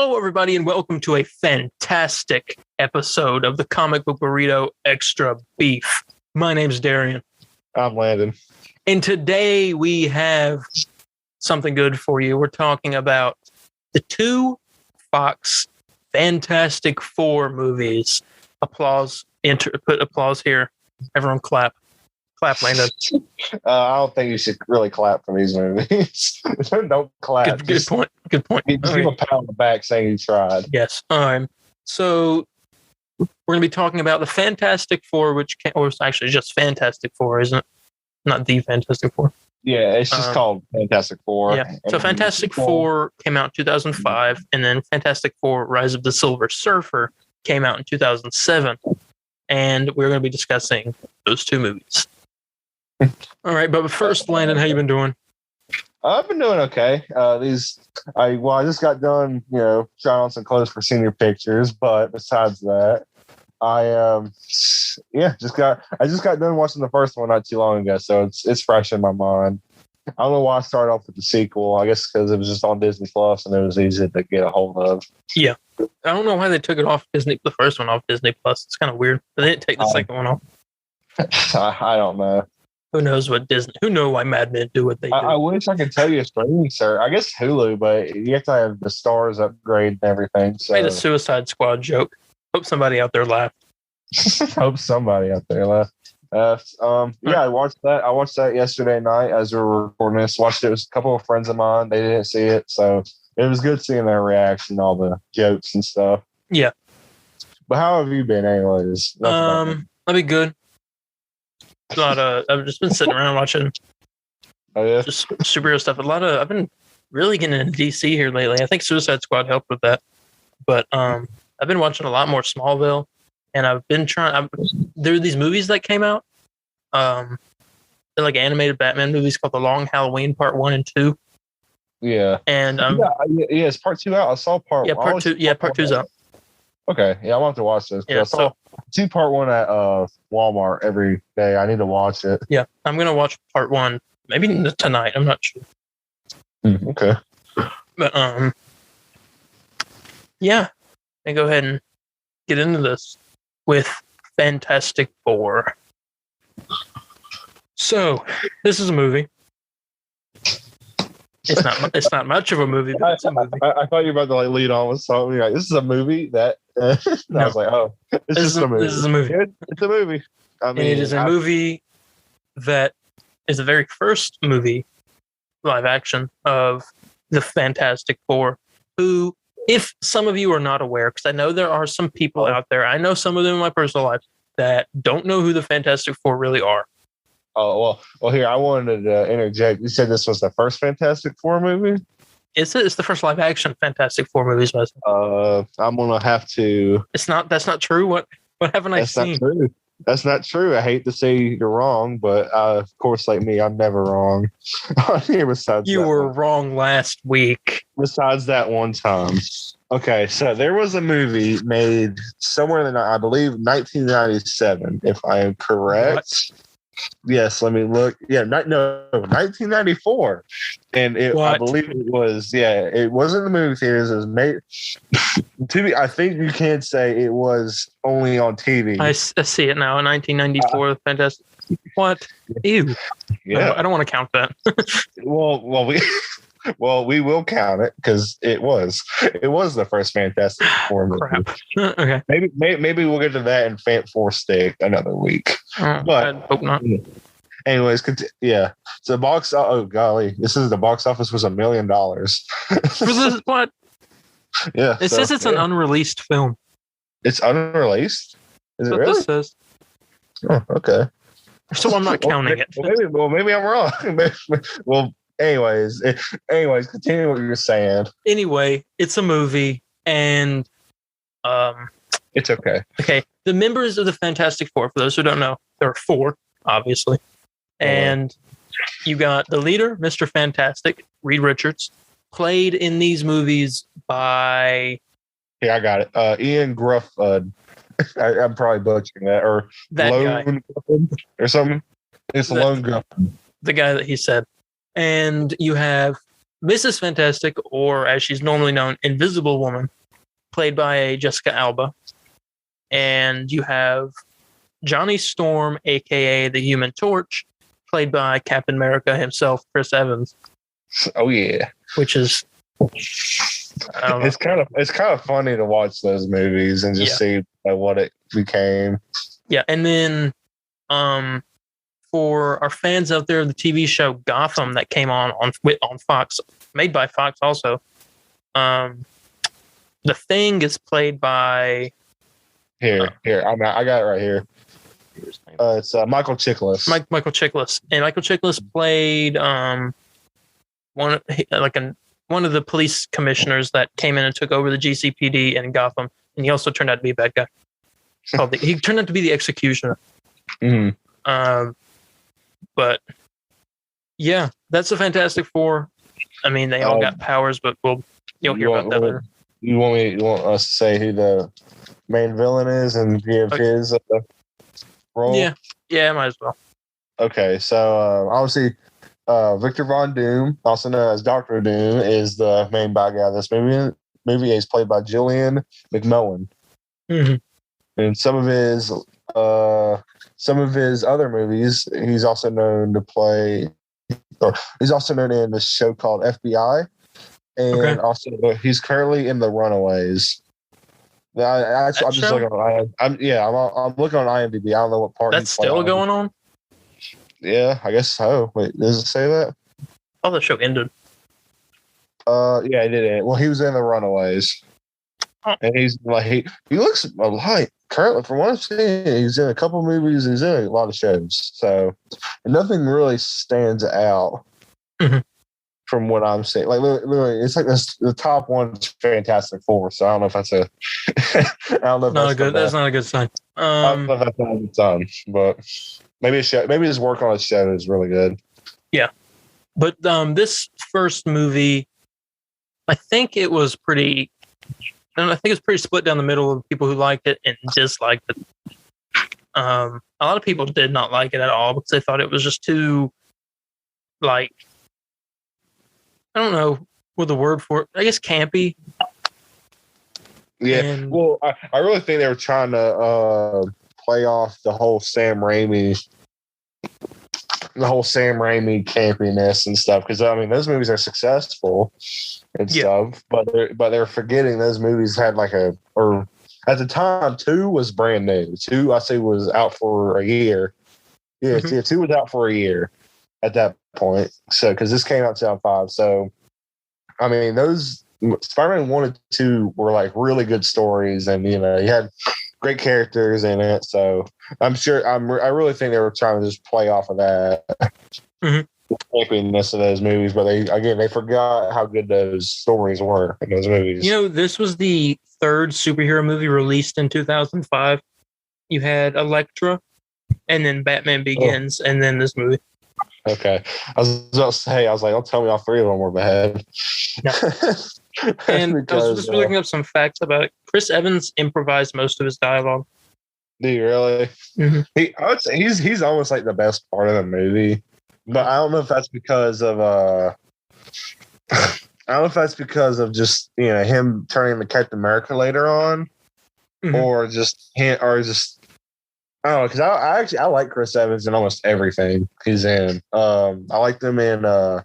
Hello, everybody, and welcome to a fantastic episode of the Comic Book Burrito Extra Beef. My name's Darian. I'm Landon. And today we have something good for you. We're talking about the two Fox Fantastic Four movies. Applause. Put applause here. Everyone clap. Clap, Landon. I don't think you should really clap for these movies. Don't clap. Good point. Good point. Just give a pat on the back saying you tried. Yes. So we're going to be talking about the Fantastic Four, or it's actually just Fantastic Four, isn't it? Not the Fantastic Four. Yeah, it's just called Fantastic Four. Yeah. So Fantastic Four came out in 2005, and then Fantastic Four: Rise of the Silver Surfer came out in 2007, and we're going to be discussing those two movies. All right, but first, Landon, how you been doing? I've been doing okay. I just got done, trying on some clothes for senior pictures. But besides that, I just got done watching the first one not too long ago, so it's fresh in my mind. I don't know why I started off with the sequel. I guess because it was just on Disney Plus and it was easy to get a hold of. Yeah, I don't know why they took it off the first one off Disney Plus. It's kind of weird. But they didn't take the second one off. I don't know. Who knows who know why Mad Men do what they do? I wish I could tell you a streaming service. I guess Hulu, but you have to have the stars upgrade and everything. So. Made a Suicide Squad joke. Hope somebody out there laughed. Hope somebody out there laughed. I watched that. I watched that yesterday night as we were recording this. Watched it with a couple of friends of mine. They didn't see it, so it was good seeing their reaction, all the jokes and stuff. Yeah. But how have you been, anyways? I've been good. I've just been sitting around watching just superhero stuff. I've been really getting into DC here lately. I think Suicide Squad helped with that. But I've been watching a lot more Smallville, and I've been there are these movies that came out. They're like animated Batman movies called The Long Halloween Part 1 and 2. Yeah. And it's Part 2 out. I saw Part 1. Part 2. Yeah, Part 2's out. Okay. Yeah, I want to watch this. Yeah, I saw Part 1 at Walmart every day. I need to watch it. Yeah, I'm going to watch Part 1 maybe tonight. I'm not sure. Okay. But, yeah. And go ahead and get into this with Fantastic Four. So, this is a movie. It's not much of a movie, but it's a movie. I thought you were about to lead on with something like, this is a movie that I was like, oh, this is a movie. This is a movie. It's a movie. I mean, and it is a movie that is the very first movie, live action, of the Fantastic Four, who, if some of you are not aware, because I know there are some people out there, I know some of them in my personal life, that don't know who the Fantastic Four really are. Oh, well, here, I wanted to interject. You said this was the first Fantastic Four movie? It's the first live action Fantastic Four movies. I'm gonna have to. That's not true. What haven't I seen? That's not true. That's not true. I hate to say you're wrong, but of course, like me, I'm never wrong. You were wrong last week. Besides that one time. Okay, so there was a movie made somewhere in I believe 1997, if I am correct. What? Yes, let me look. Yeah, 1994, and I believe it was. Yeah, it wasn't the movie theaters. It was made. I think you can say it was only on TV. I see it now. 1994, Fantastic. What? Ew. Yeah, I don't want to count that. Well, we will count it because it was the first Fantastic Four movie. Crap. Okay. Maybe we'll get to that in Fant Four Stick another week. But I hope not. Anyways, yeah. So this is the box office was $1 million. For this what? Yeah. It says it's an unreleased film. It's unreleased? Is it really? This says. Oh, okay. So I'm not counting it. Maybe I'm wrong. Anyways, continue what you're saying. Anyway, it's a movie, and it's okay. Okay, the members of the Fantastic Four, for those who don't know, there are four, obviously, and you got the leader, Mr. Fantastic, Reed Richards, played in these movies by. Yeah, I got it. Ian Gruffud. I'm probably butchering that, or that Lone Gruffud or something. It's Lone Gruffud. The guy that he said. And you have Mrs. Fantastic, or as she's normally known, Invisible Woman, played by Jessica Alba. And you have Johnny Storm, aka the Human Torch, played by Captain America himself, Chris Evans. Oh yeah, which is it's kind of funny to watch those movies and just see what it became. Yeah, and then for our fans out there, the TV show Gotham that came on Fox, made by Fox also. The Thing is played by I got it right here. It's Michael Chiklis. Michael Chiklis, and Michael Chiklis played one of the police commissioners that came in and took over the GCPD in Gotham, and he also turned out to be a bad guy. He turned out to be the executioner. Mm-hmm. But yeah, that's the Fantastic Four. I mean, they all got powers, but you'll hear about that later. You want us to say who the main villain is and give his role? Yeah, might as well. Okay, so obviously Victor Von Doom, also known as Dr. Doom, is the main bad guy of this movie. He's played by Gillian McMullen. Mm-hmm. And some of his other movies, he's also known in a show called FBI, and also he's currently in The Runaways. I'm just looking on. I'm looking on IMDb. I don't know what part that's still going on. Yeah, I guess so. Wait, does it say that? Oh, the show ended. Yeah, it did end. Well, he was in The Runaways, and he's like he looks a lot. Currently, from what I've seen, he's in a couple movies. He's in a lot of shows, so nothing really stands out from what I'm seeing. Like literally, it's like the top one's Fantastic Four. So I don't know if that's a. I don't know if that's not a good sign. I don't know if that's not a good sign, but maybe his work on a show is really good. Yeah, but this first movie, I think it was pretty. And I think it's pretty split down the middle of people who liked it and disliked it. A lot of people did not like it at all because they thought it was just too, like, I don't know what the word for it. I guess campy. Yeah. Well, I really think they were trying to play off the whole Sam Raimi campiness and stuff. Because I mean, those movies are successful and stuff, but they're forgetting those movies had or at the time 2 was brand new. 2 I say was out for a year. Yeah, 2 was out for a year at that point. So because this came out in 2005, so I mean those Spider-Man 1 and 2 were like really good stories, and you had great characters in it. So I really think they were trying to just play off of that. Campiness of those movies, but they forgot how good those stories were in those movies. This was the third superhero movie released in 2005. You had Elektra, and then Batman Begins, and then this movie. Okay, I was about to say, don't tell me all 3 of them were bad. No. And because, I was just looking up some facts about it. Chris Evans improvised most of his dialogue. Do you really? Mm-hmm. I would say he's almost like the best part of the movie. But I don't know if that's because of just him turning into Captain America later on, or just I don't know, because I like Chris Evans in almost everything he's in. I liked him in I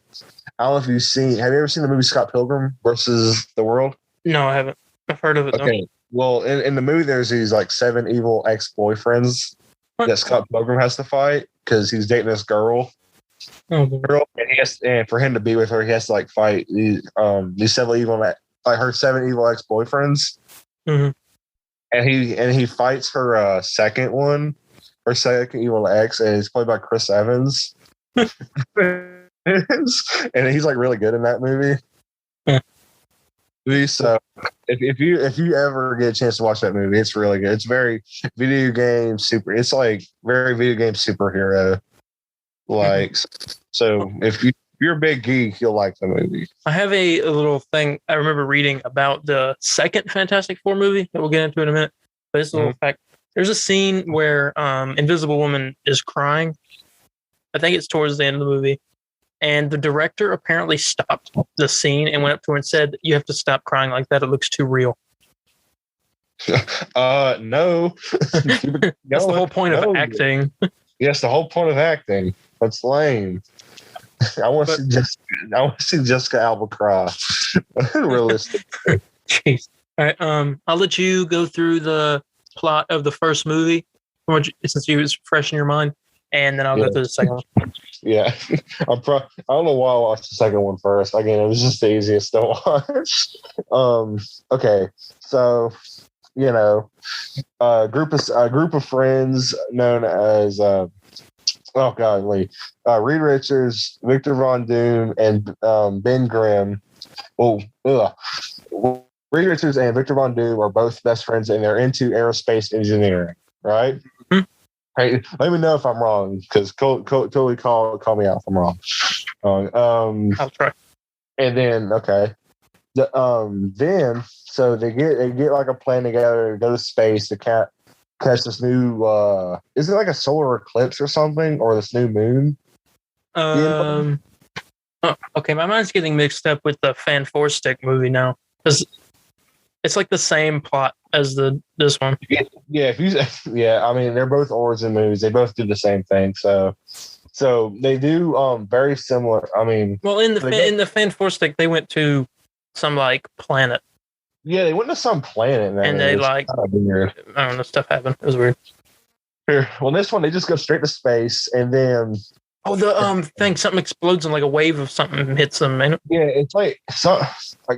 don't know if have you ever seen the movie Scott Pilgrim versus the World? No, I haven't. I've heard of it. Okay, though. Well, in the movie there's these like 7 evil ex-boyfriends that Scott Pilgrim has to fight because he's dating this girl. Girl, and for him to be with her, he has to fight these 7 evil, her 7 evil ex-boyfriends. And he fights her second evil ex, and he's played by Chris Evans. And he's really good in that movie. So if you ever get a chance to watch that movie, it's really good. It's very video game superhero. So if you're a big geek, you'll like the movie. I have a little thing I remember reading about the second Fantastic Four movie that we'll get into in a minute. But it's a little fact. There's a scene where Invisible Woman is crying. I think it's towards the end of the movie. And the director apparently stopped the scene and went up to her and said, "You have to stop crying like that. It looks too real." No. That's the whole point of acting. Yes, the whole point of acting. That's lame. I want to see Jessica Alba cry. Realistic. Jeez. All right. I'll let you go through the plot of the first movie, since it was fresh in your mind, and then I'll go through the second one. Yeah, I don't know why I watched the second one first. Again, it was just the easiest to watch. Okay, so a group of friends known as Reed Richards, Victor Von Doom, and Ben Grimm. Reed Richards and Victor Von Doom are both best friends, and they're into aerospace engineering, right? Mm-hmm. Hey, let me know if I'm wrong, because totally call me out if I'm wrong. I'll try. And then then so they get like a plan together to go to space to catch this new is it like a solar eclipse or something, or this new moon? Okay, my mind's getting mixed up with the Fan Four Stick movie now, because it's like the same plot as this one. Yeah, I mean, they're both origin movies. They both do the same thing. So they do very similar. I mean, well, in the Fan Four Stick, they went to some like planet. Yeah, they went to some planet, and they like weird. I don't know, stuff happened. It was weird. Here, well, this one they just go straight to space, and then thing, something explodes and like a wave of something hits them. Man. Yeah, it's like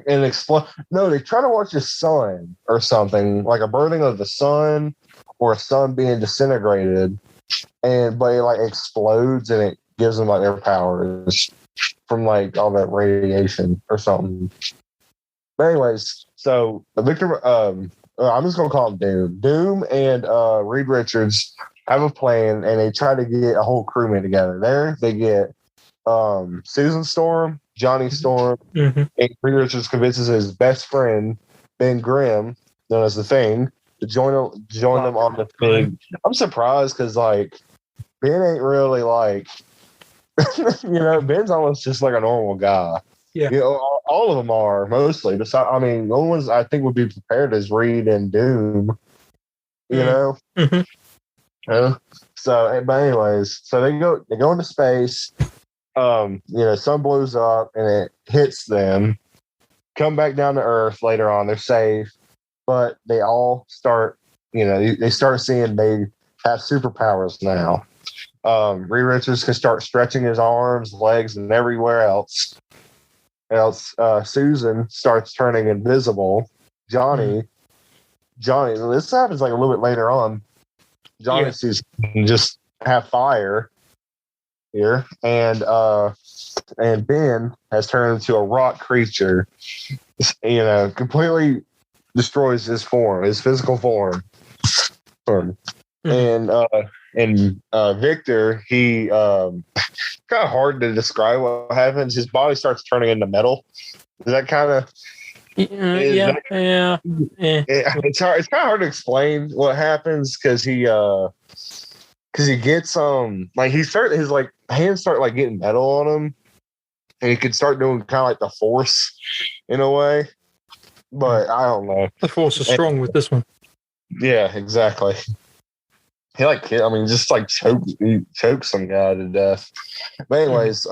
an explode. No, they try to watch the sun or something, like a burning of the sun or a sun being disintegrated, but it like explodes and it gives them like their powers from like all that radiation or something. But anyways, so Victor, I'm just gonna call him Doom. Doom and Reed Richards have a plan, and they try to get a whole crewmate together. There, they get Susan Storm, Johnny Storm, and Reed Richards convinces his best friend Ben Grimm, known as the Thing, to join them on the Thing. I'm surprised because like Ben ain't really like, Ben's almost just like a normal guy. Yeah, all of them are mostly. Besides, I mean, the only ones I think would be prepared is Reed and Doom. Mm-hmm. So, but anyways, so they go into space. Sun blows up and it hits them. Come back down to Earth later on. They're safe, but they all start. They start seeing they have superpowers now. Reed Richards can start stretching his arms, legs, and everywhere else. Susan starts turning invisible. Johnny. This happens like a little bit later on. Johnny sees just have fire here, and Ben has turned into a rock creature. Completely destroys his physical form. And Victor, he kind of hard to describe what happens. His body starts turning into metal. Is that kind of yeah. It's hard. It's kind of hard to explain what happens because he gets his like hands start like getting metal on him, and he can start doing kind of like the Force in a way. But I don't know. The Force is strong with this one. Yeah, exactly. He just like chokes some guy to death. But anyways,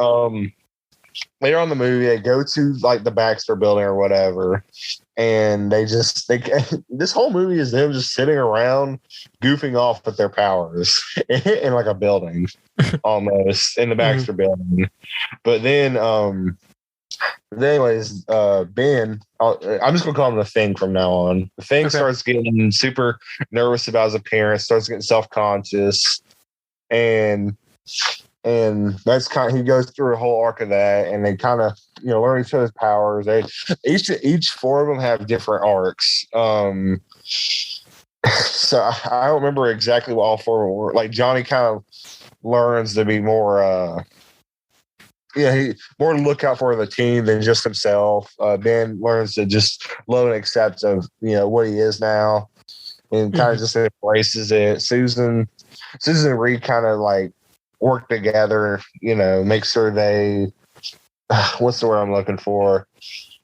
later on in the movie, they go to like the Baxter building or whatever, and this whole movie is them just sitting around goofing off with their powers in like a building almost in the Baxter building. But then anyways, Ben, I'm just gonna call him the Thing from now on. The Thing starts getting super nervous about his appearance, starts getting self-conscious, and that's he goes through a whole arc of that, and they kind of learn each other's powers. They each four of them have different arcs. So I don't remember exactly what all four were. Like Johnny kind of learns to be more he more look out for the team than just himself. Ben learns to just love and accept of what he is now, and kind of just embraces it. Susan and Reed kind of like work together, make sure they what's the word I'm looking for?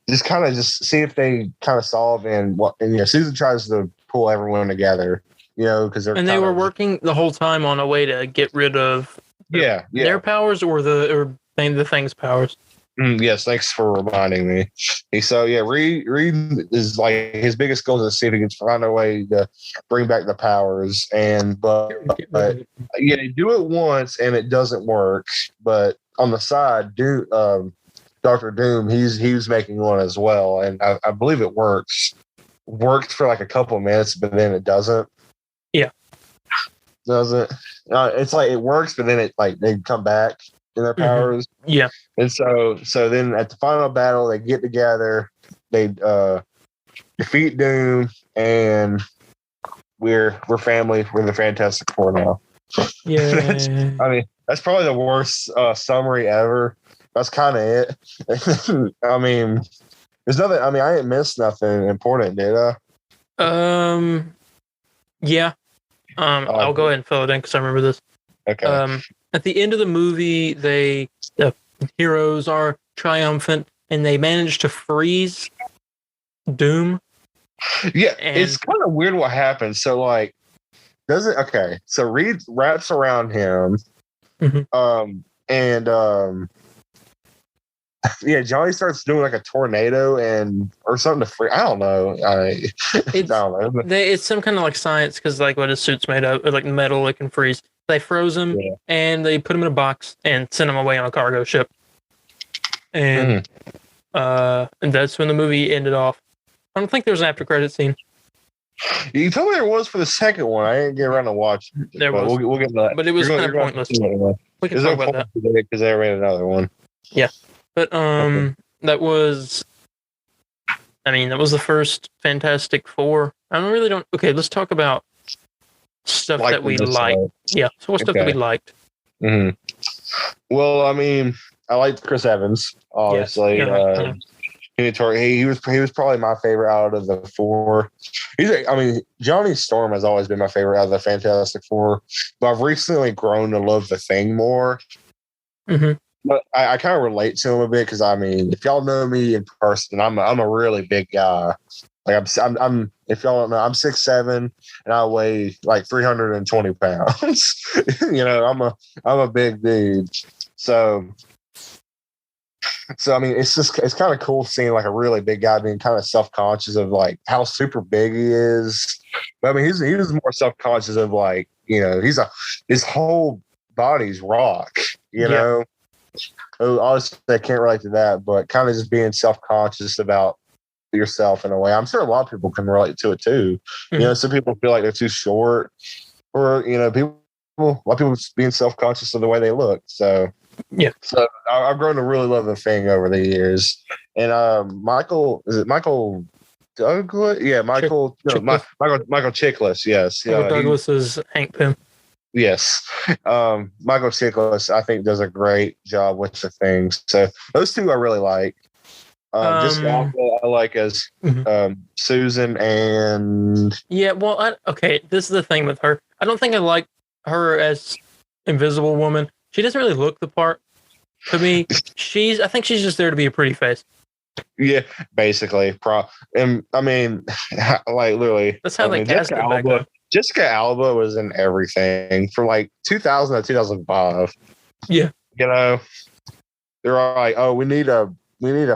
Just kind of just see if they kind of solve and Susan tries to pull everyone together, because they were working the whole time on a way to get rid of their powers or the thing's powers. Yes, thanks for reminding me. So Reed is like his biggest goal is to see if he can find a way to bring back the powers, but they do it once and it doesn't work. But on the side, Dr. Doom, he was making one as well, and I believe it works. Worked for like a couple of minutes, but then it doesn't. Yeah, doesn't. It's like it works, but then it they come back in their powers. Yeah. And so then at the final battle, they get together, they defeat Doom, and we're family. We're the Fantastic Four now. Yeah. That's probably the worst summary ever. That's kind of it. There's nothing. I didn't miss nothing important, did I? Yeah. I'll go ahead and fill it in because I remember this. Okay. At the end of the movie, the heroes are triumphant and they manage to freeze Doom. Yeah, it's kind of weird what happens. So, so Reed wraps around him, Johnny starts doing like a tornado or something to free. I don't know. I don't know. It's some kind of like science because like what his suit's made of, like metal, it can freeze. They froze him and they put him in a box and sent him away on a cargo ship. And and that's when the movie ended off. I don't think there was an after credit scene. You told me there was for the second one. I didn't get around to watch it. There was. We'll get to that. But it was kind of pointless. We can talk about that because they ran another one. Yeah, but that was. That was the first Fantastic Four. Okay, let's talk about stuff that we liked. Yeah, so what stuff that we liked? Mm-hmm. Well, I liked Chris Evans, obviously. Yes. He was probably my favorite out of the four. Johnny Storm has always been my favorite out of the Fantastic Four, but I've recently grown to love the Thing more. Mm-hmm. But I kind of relate to him a bit because if y'all know me in person, I'm a really big guy. Like I'm if y'all don't know, I'm 6'7" and I weigh like 320 pounds. I'm a big dude. So it's kind of cool seeing like a really big guy being kind of self-conscious of like how super big he is. But he was more self-conscious of like, his whole body's rock, know. Obviously I can't relate to that, but kind of just being self-conscious about yourself in a way. I'm sure a lot of people can relate to it too. Mm-hmm. Some people feel like they're too short, or a lot of people just being self-conscious of the way they look. So yeah. So I've grown to really love the Thing over the years. And Michael Douglas? Yeah, Michael Chiklis. Yes. Douglas is Hank Pym. Yes. Michael Chiklis, I think, does a great job with the Thing. So those two I really like. Just I like as Susan and this is the thing with her. I don't think I like her as Invisible Woman. She doesn't really look the part to me. I think she's just there to be a pretty face. Yeah, basically. And literally, that's how they cast it back then. Jessica Alba was in everything from like 2000 to 2005. Yeah, they're all like, oh, we need a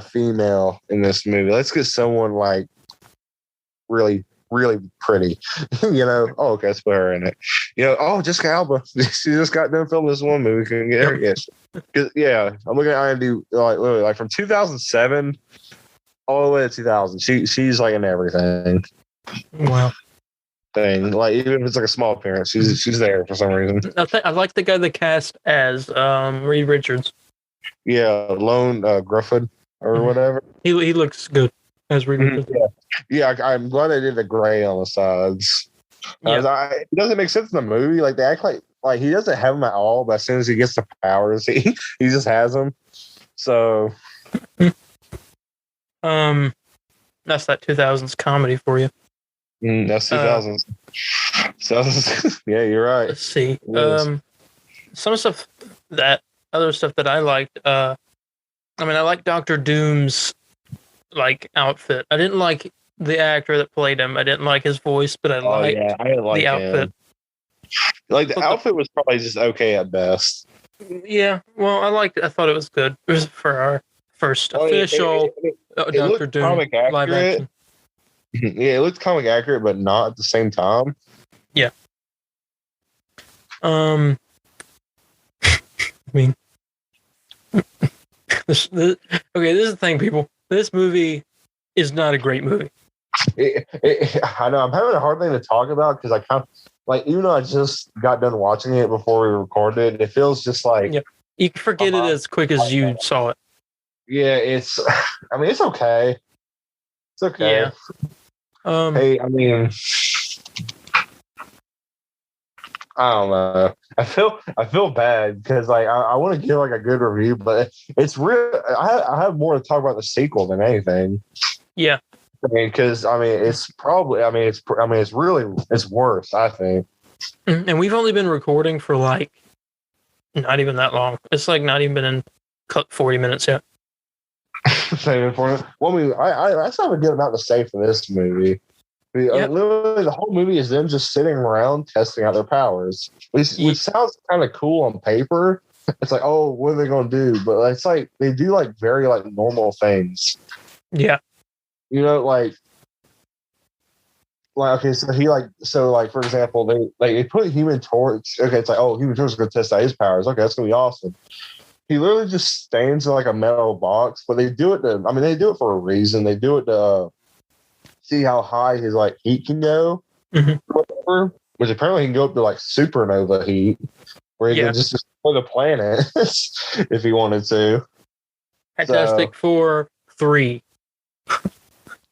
female in this movie. Let's get someone like really, really pretty. Oh, okay, let's put her in it. Jessica Alba. She just got done filming this one movie. Couldn't get her yet. I'm looking at IMDb, like literally, like from 2007 all the way to 2000. She's like in everything. Wow. Thing, like even if it's like a small appearance, she's there for some reason. I like the guy they cast as Reed Richards. Yeah, Lone Grufford or whatever. He looks good as Reed Richards. Yeah, I'm glad they did the gray on the sides. Yeah. It doesn't make sense in the movie. Like they act like he doesn't have them at all, but as soon as he gets the powers, he just has them. So, that's that 2000s comedy for you. That's 2000s. Yeah, you're right. Let's see. Some other stuff that I liked. I mean, I like Doctor Doom's like outfit. I didn't like the actor that played him. I didn't like his voice, but I liked I didn't like the outfit. him. Like the outfit was probably just okay at best. Yeah, well, I thought it was good. It was for our first official it Doctor Doom comic accurate. live action. Yeah, it looked comic accurate, but not at the same time. Yeah. I mean, this is the thing, people. This movie is not a great movie. I know I'm having a hard thing to talk about because I kind of like, even though I just got done watching it before we recorded, it feels just like you can forget it as quick as you saw it. Yeah, I mean, it's okay. It's okay. Yeah. Hey, I mean, I don't know. I feel bad because like I want to give like a good review, but it's real. I have more to talk about the sequel than anything. Yeah. I mean, because I mean, it's worse. I think. And we've only been recording for like not even that long. It's like not even been in 40 minutes yet. Well, I mean, I still have a good amount to say for this movie. I mean, literally, the whole movie is them just sitting around testing out their powers, which sounds kind of cool on paper. It's like, oh, what are they going to do? But it's like they do like very like normal things. Yeah. You know, like okay, so for example, they put Human Torch. Okay, it's like, oh, Human Torch is going to test out his powers. Okay, that's going to be awesome. He literally just stands in like a metal box, but they do it for a reason. They do it to see how high his like heat can go, whatever, which apparently can go up to like supernova heat, where he can just destroy the planet if he wanted to. Fantastic Four 3.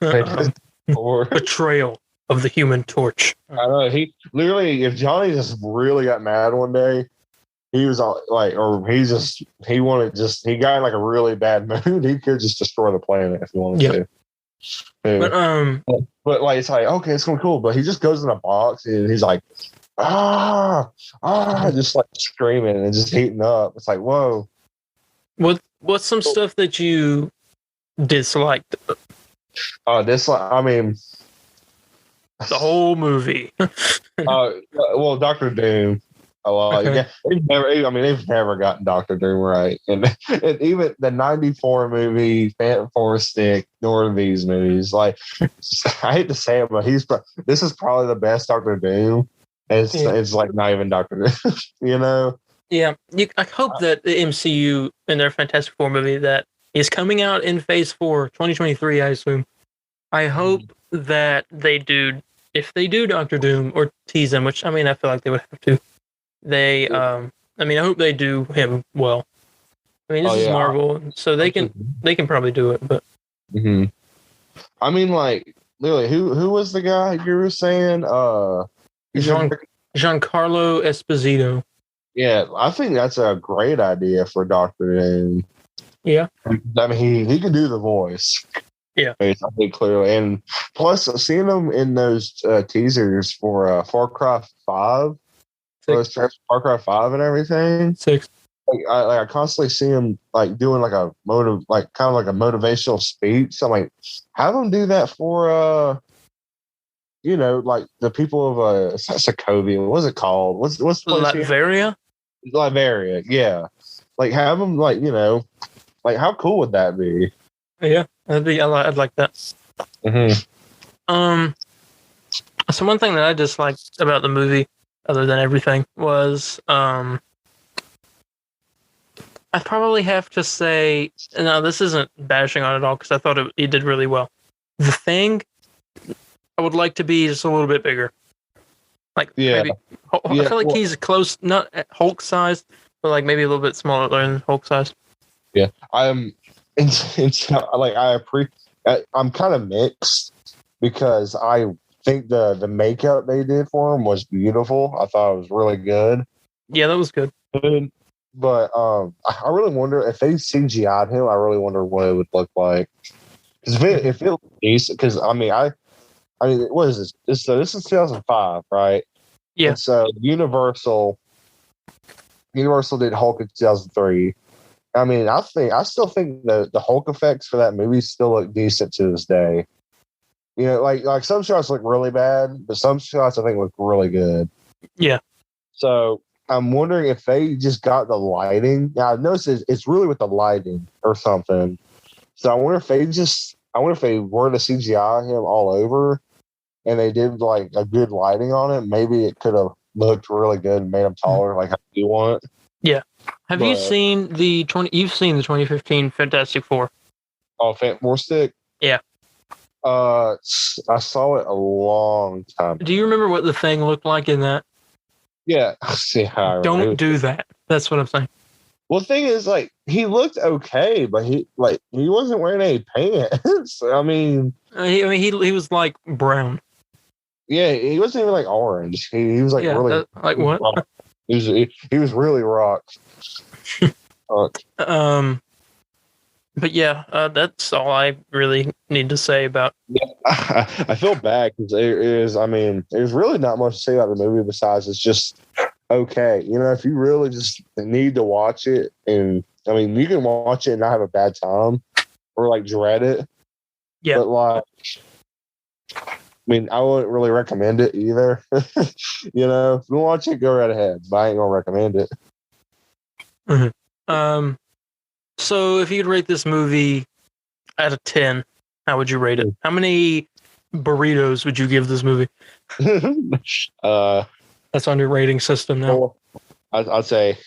Betrayal of the Human Torch. I know, he literally, if Johnny just really got mad one day, he was like, or he got in like a really bad mood, he could just destroy the planet if he wanted to. Yeah. But like, it's like, okay, it's gonna be cool, but he just goes in a box and he's like, just like screaming and just heating up. It's like, whoa. What's some stuff that you disliked? I mean, the whole movie. Well, Doctor Doom. Okay. They've never gotten Doctor Doom right, and even the '94 movie, Phantom Force Stick, nor these movies. Like, I hate to say it, but this is probably the best Doctor Doom. And it's like not even Doctor Doom, you know. Yeah, I hope that the MCU in their Fantastic Four movie that is coming out in Phase 4, 2023, I assume. I hope that if they do Doctor Doom or tease him, which I mean, I feel like they would have to. I hope they do him well. I mean, this is Marvel, so they can probably do it. But I mean, like, literally, who was the guy you were saying? Giancarlo Esposito. Yeah, I think that's a great idea for Doctor Doom. Yeah, I mean, he can do the voice. Yeah, I think clearly, and plus seeing him in those teasers for Far Cry 5. Far Cry 5 and everything. 6. I constantly see him like doing like a motivational speech. I'm like, have him do that for like the people of Sokovia. What's it called? What's Latveria? Latveria, yeah. Like have him like like how cool would that be? Yeah, I'd like that. So one thing that I disliked about the movie, other than everything, was I'd probably have to say, no, this isn't bashing on it all because I thought it did really well. The Thing, I would like to be just a little bit bigger. Like, maybe, I feel like he's close, not Hulk sized, but like maybe a little bit smaller than Hulk sized. Yeah, I'm kind of mixed because I think the makeup they did for him was beautiful. I thought it was really good. Yeah, that was good. But I really wonder if they CGI'd him. I really wonder what it would look like. Because if it decent, because I mean, what is this? This is 2005, right? Yeah. And so Universal did Hulk in 2003. I mean, I still think the Hulk effects for that movie still look decent to this day. You know, like some shots look really bad, but some shots I think look really good. Yeah. So I'm wondering if they just got the lighting. Now I've noticed it's really with the lighting or something. So I wonder if they were to CGI him all over, and they did like a good lighting on it. Maybe it could have looked really good and made him taller, like how you want. Yeah. Have you seen You've seen the 2015 Fantastic Four? Oh, More Stick. Yeah. I saw it a long time ago. Do you remember what the thing looked like in that? Yeah. See how Don't do that. That's what I'm saying. Well, the thing is, like, he looked okay, but he wasn't wearing any pants. I mean, he was like brown. Yeah, he wasn't even like orange. He was like really like what? Rock. He was really rock. But yeah, that's all I really need to say about. Yeah, I feel bad because there's really not much to say about the movie besides it's just okay. You know, if you really just need to watch it, and I mean, you can watch it and not have a bad time or like dread it. Yeah, but like, I mean, I wouldn't really recommend it either. You know, if you watch it, go right ahead, but I ain't gonna recommend it. Mm-hmm. So if you could rate this movie out of 10, how would you rate it? How many burritos would you give this movie? That's on your rating system now. Well, I'd say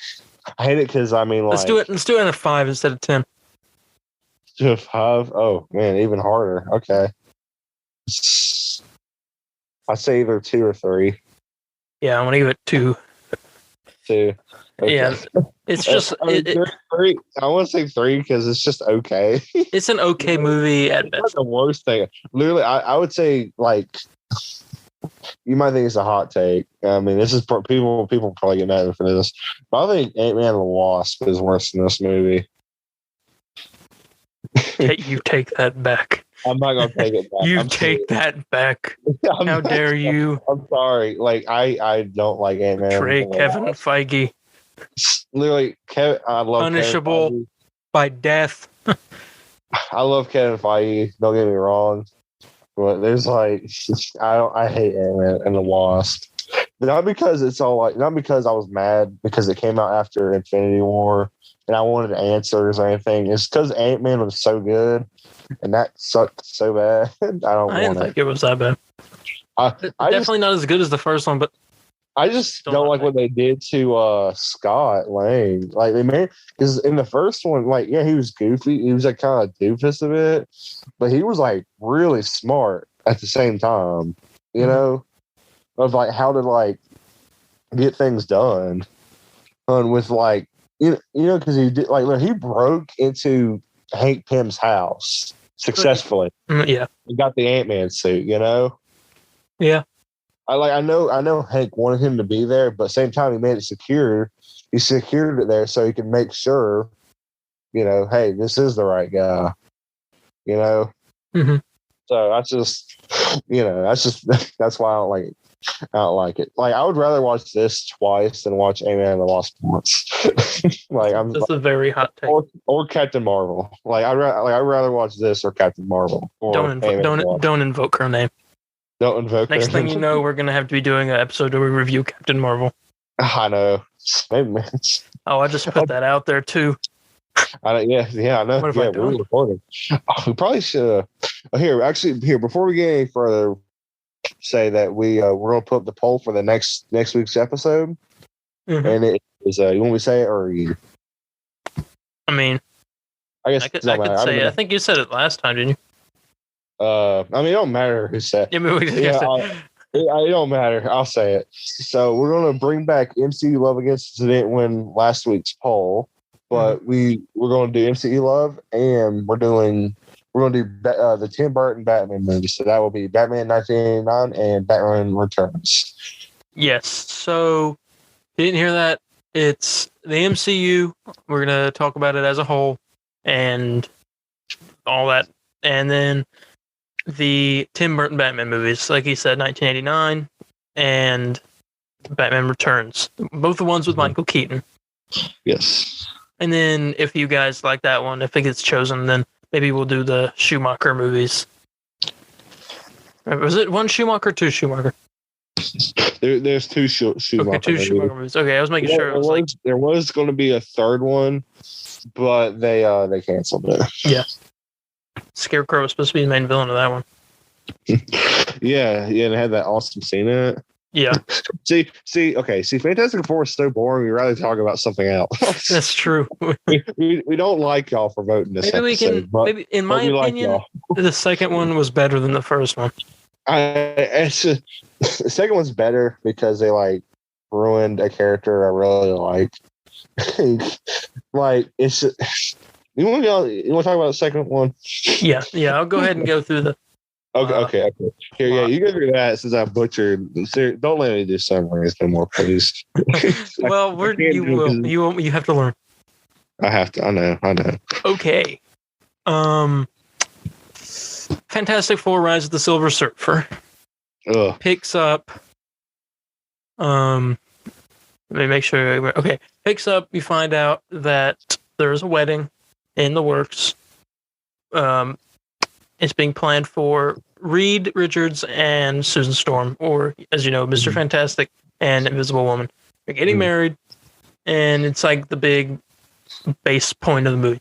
I hate it because I mean, let's do it at a 5 instead of 10. To a 5? Oh man, even harder. Okay, I'd say either 2 or 3. Yeah, I'm gonna give it 2. 2. Okay. Yeah, it's just. Three. I want to say 3 because it's just okay. It's an okay movie at best. Not the worst thing. Literally, I would say like. You might think it's a hot take. I mean, this is people probably get mad at me for this, but I think Ant-Man and the Wasp is worse than this movie. You take that back. I'm not gonna take it back. Take that back. How dare you? I'm sorry. Like I don't like Ant-Man. Betray Kevin Feige. Literally, I love punishable Kevin Feige. By death. I love Kevin Feige. Don't get me wrong, but there's like I hate Ant-Man and the Wasp. Not because not because I was mad because it came out after Infinity War and I wanted answers or anything. It's because Ant-Man was so good and that sucked so bad. I didn't think it was that bad. Definitely not as good as the first one, but I just don't like what they did to Scott Lang. Like they made because in the first one, like he was goofy. He was like kind of doofus a bit, but he was like really smart at the same time. You know, of like how to like get things done, and with like you know because he did like he broke into Hank Pym's house successfully. Yeah, he got the Ant-Man suit. You know. Yeah. I know Hank wanted him to be there, but at the same time he made it secure. He secured it there so he could make sure, you know, hey, this is the right guy. You know? Mm-hmm. So that's why I don't like it. I don't like it. Like I would rather watch this twice than watch Ant-Man and the Wasp once. That's a very hot take. Or Captain Marvel. I'd rather watch this or Captain Marvel. Or don't invoke her name. Don't invoke Next thing you know, we're going to have to be doing an episode where we review Captain Marvel. I know. Oh, I just put that out there too. I know. What if I we're recording. We probably should. Here, before we get any further, say that we're going to put up the poll for the next week's episode. Mm-hmm. And it is, you want me to say it or you? I mean, I guess I could say it. I think you said it last time, didn't you? I mean, it don't matter who said. It don't matter. I'll say it. So we're going to bring back MCU Love Against Us. Didn't win last week's poll, but we're going to do MCU Love, and we're going to do the Tim Burton Batman movie. So that will be Batman 1989 and Batman Returns. Yes. So you didn't hear that? It's the MCU. We're going to talk about it as a whole and all that, and then the Tim Burton Batman movies, like he said, 1989 and Batman Returns. Both the ones with Michael Keaton. Yes. And then if you guys like that one, if it gets chosen, then maybe we'll do the Schumacher movies. Was it one Schumacher, two Schumacher? There's two Schumacher. Okay, two Schumacher movies. Okay, I was making sure. There was going to be a third one, but they canceled it. Yeah. Scarecrow was supposed to be the main villain of that one. yeah, it had that awesome scene in it. Yeah. See, Fantastic Four is so boring. We'd rather talk about something else. That's true. we don't like y'all for voting this episode. Maybe in my opinion, the second one was better than the first one. The second one's better because they like ruined a character I really like. Like it's just, you want to talk about the second one? Yeah. I'll go ahead and go through the. Okay. Here, you go through that since I butchered. Don't let me do summaries anymore, please. Well, you have to learn. I have to. I know. Okay. Fantastic Four: Rise of the Silver Surfer picks up. Let me make sure. Okay, picks up. You find out that there's a wedding in the works. It's being planned for Reed Richards and Susan Storm, or as you know, Mr. Fantastic and Invisible Woman. They're getting married, and it's like the big base point of the movie.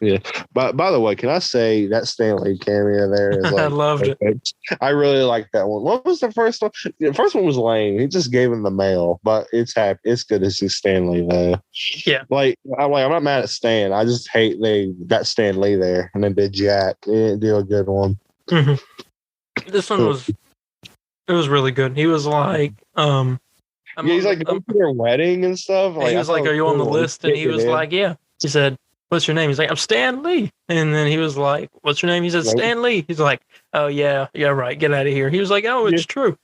Yeah. By the way, can I say that Stan Lee cameo there is like, I loved it. I really like that one. What was the first one? The first one was lame. He just gave him the mail, but it's happy. It's good to see Stan Lee though. Yeah. I'm not mad at Stan. I just hate they got Stan Lee there and then did Jack. They didn't do a good one. Mm-hmm. This one was really good. He was like, he's like going to their wedding and stuff. Like, he was like, "Are you on the list?" And he was like, "Yeah." He said, "What's your name?" He's like, "I'm Stan Lee." And then he was like, "What's your name?" He said, "Stan Lee." He's like, "Oh yeah, right. Get out of here." He was like, "Oh, it's true."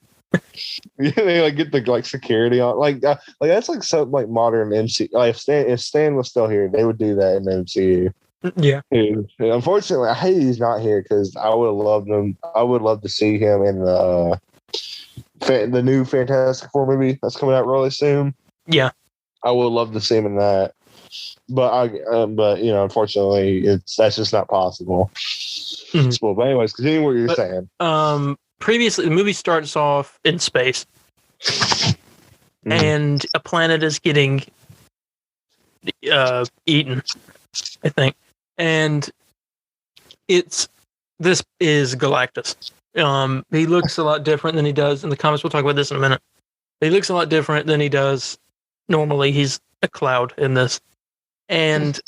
Yeah, they like get the like security on, like that's like something like modern MC. Like if Stan was still here, they would do that in the MCU. Yeah. And unfortunately, I hate he's not here because I would have loved him. I would love to see him in the new Fantastic Four movie that's coming out really soon. Yeah, I would love to see him in that. But unfortunately, that's just not possible. Mm-hmm. So, but anyways, continue what you're saying. Previously, the movie starts off in space, and a planet is getting eaten, I think, and this is Galactus. He looks a lot different than he does in the comics. We'll talk about this in a minute. He looks a lot different than he does normally. He's a cloud in this. And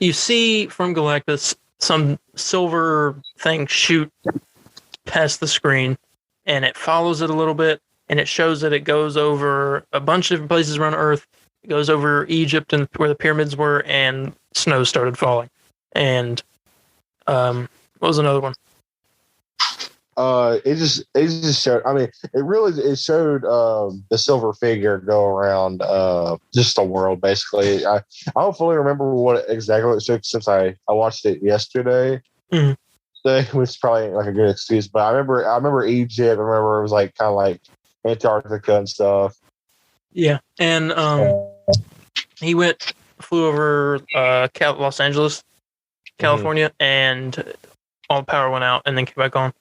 you see from Galactus some silver thing shoot past the screen, and it follows it a little bit, and it shows that it goes over a bunch of different places around Earth. It goes over Egypt and where the pyramids were, and snow started falling. And what was another one? It just showed. I mean, it showed the silver figure go around just the world basically. I don't fully remember what exactly it showed since I watched it yesterday. Mm-hmm. So it was probably like a good excuse, but I remember Egypt. I remember it was like kind of like Antarctica and stuff. Yeah, and he flew over Los Angeles, California, and all the power went out, and then came back on.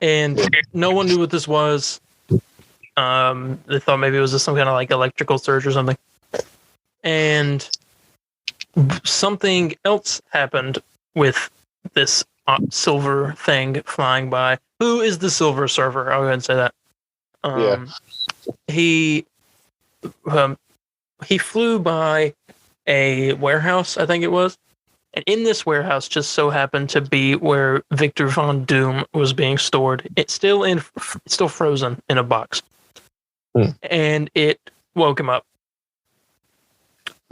And no one knew what this was. They thought maybe it was just some kind of like electrical surge or something. And something else happened with this silver thing flying by. Who is the Silver Surfer? I'll go ahead and say that. He flew by a warehouse, I think it was. And in this warehouse just so happened to be where Victor Von Doom was being stored. It's still frozen in a box. And it woke him up.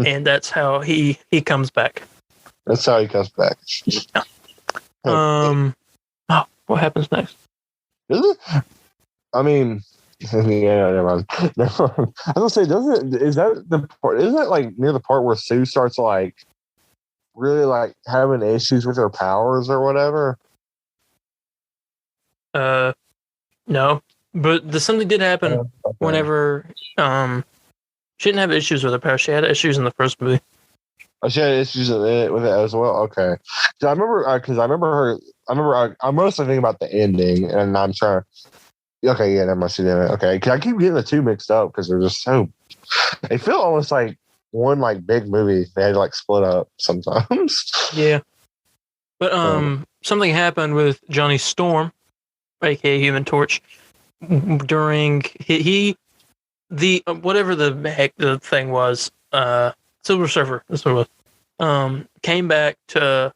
And that's how he comes back. That's how he comes back. Yeah. What happens next? Is it? I mean, yeah, never mind. I was gonna say, is that like near the part where Sue starts like really like having issues with her powers or whatever? No, but something did happen whenever she didn't have issues with her powers. She had issues in the first movie. Oh, she had issues with it as well. Okay, so I remember because I remember her. I'm mostly thinking about the ending, and I'm trying. Okay, yeah, that must be it. Okay, because I keep getting the two mixed up because they're just so. They feel almost like one like big movie. They had to like split up sometimes. Yeah, but something happened with Johnny Storm, aka Human Torch, during the whatever the heck the thing was, Silver Surfer. That's what it was. Came back to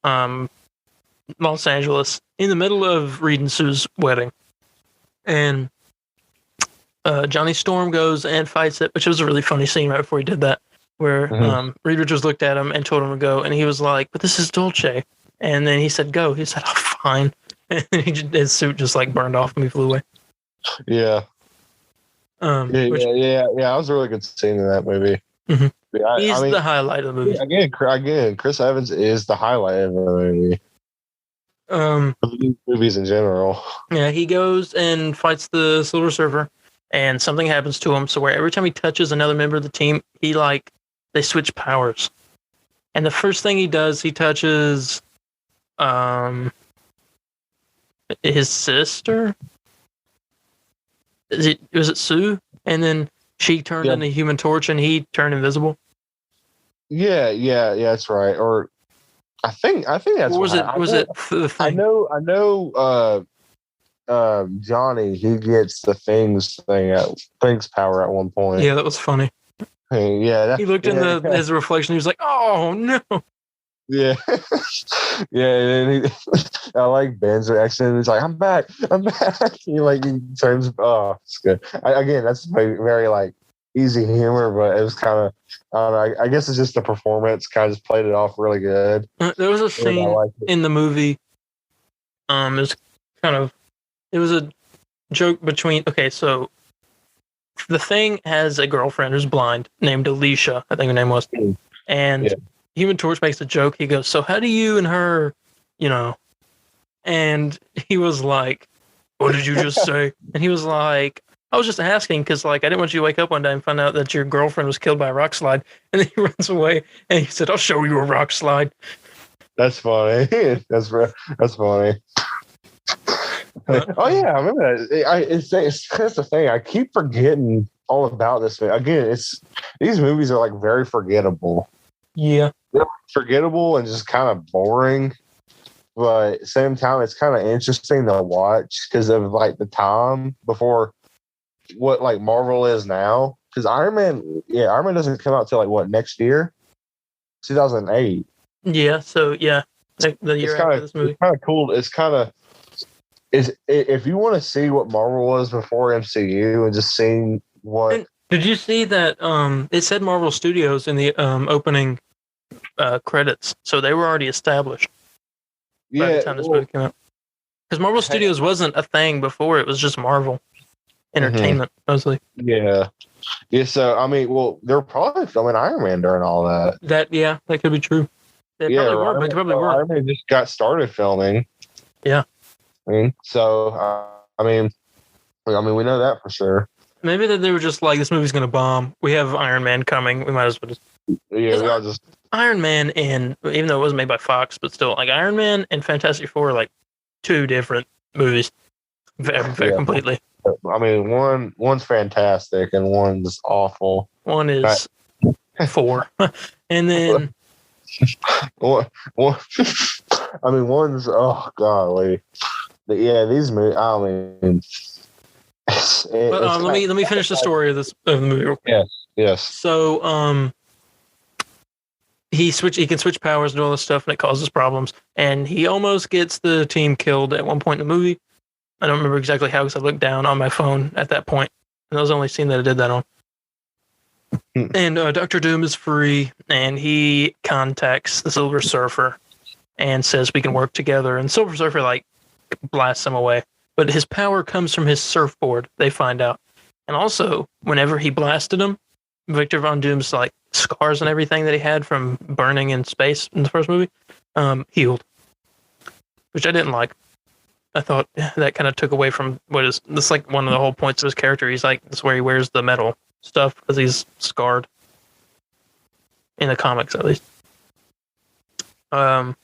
Los Angeles in the middle of Reed and Sue's wedding, and Johnny Storm goes and fights it, which was a really funny scene right before he did that, where Reed Richards looked at him and told him to go, and he was like, "But this is Dolce," and then he said, "Go." He said, "Oh, fine," and his suit just like burned off and he flew away. Yeah. Yeah, that was a really good scene in that movie. Mm-hmm. Yeah, he's the highlight of the movie. Again, Chris Evans is the highlight of the movie. Movies in general. Yeah, he goes and fights the Silver Surfer, and something happens to him. So where every time he touches another member of the team, they switch powers. And the first thing he does, he touches his sister. Was it Sue? And then she turned into Human Torch, and he turned invisible. Yeah, that's right. Or I think that's. Or was right. it? Was it the thing? I know. Johnny, he gets the things power at one point. Yeah, that was funny. Hey, yeah, he looked in his reflection. He was like, "Oh no." Yeah, yeah. And I like Ben's reaction. He's like, "I'm back." He turns. Oh, it's good. Again, that's very like easy humor, but it was kind of. I don't know. I guess it's just the performance kind of just played it off really good. There was a scene in the movie. It was a joke between. Okay, so the Thing has a girlfriend who's blind named Alicia. I think her name was, and. Human Torch makes a joke. He goes, "So how do you and her, And he was like, "What did you just say?" And he was like, "I was just asking because, I didn't want you to wake up one day and find out that your girlfriend was killed by a rock slide." And then he runs away and he said, "I'll show you a rock slide." That's funny. That's funny. Oh yeah, I remember that. That's the thing. I keep forgetting all about this. Again, these movies are like very forgettable. Yeah. They're forgettable and just kind of boring, but at the same time, it's kind of interesting to watch because of like the time before what like Marvel is now. Because Iron Man doesn't come out till next year, 2008. Yeah. So yeah, the year after this movie. It's kind of cool. It's kind of if you want to see what Marvel was before MCU and just seeing what. And did you see that? It said Marvel Studios in the opening. Credits, so they were already established by the time this movie came out. Because Marvel Studios wasn't a thing before; it was just Marvel Entertainment mostly. Yeah. So I mean, they're probably filming Iron Man during all that. That could be true. They probably were, but they probably weren't. Iron Man just got started filming. Yeah. So I mean, we know that for sure. Maybe that they were just like, this movie's gonna bomb. We have Iron Man coming. We might as well just. Yeah, we all just. Iron Man and even though it wasn't made by Fox, but still, like Iron Man and Fantastic Four are like two different movies, very completely. I mean, one's fantastic and one's awful. One is 4, and then one. I mean, one's golly. These movies. I mean, let me finish the story of the movie. Yes. So he can switch powers and all this stuff, and it causes problems. And he almost gets the team killed at one point in the movie. I don't remember exactly how, because I looked down on my phone at that point, and that was the only scene that I did that on. And Dr. Doom is free, and he contacts the Silver Surfer and says we can work together. And Silver Surfer blasts him away, but his power comes from his surfboard. They find out, and also whenever he blasted him, Victor Von Doom's scars and everything that he had from burning in space in the first movie, healed, which I didn't like. I thought that kind of took away from one of the whole points of his character. He's that's where he wears the metal stuff because he's scarred. in the comics at least. Let's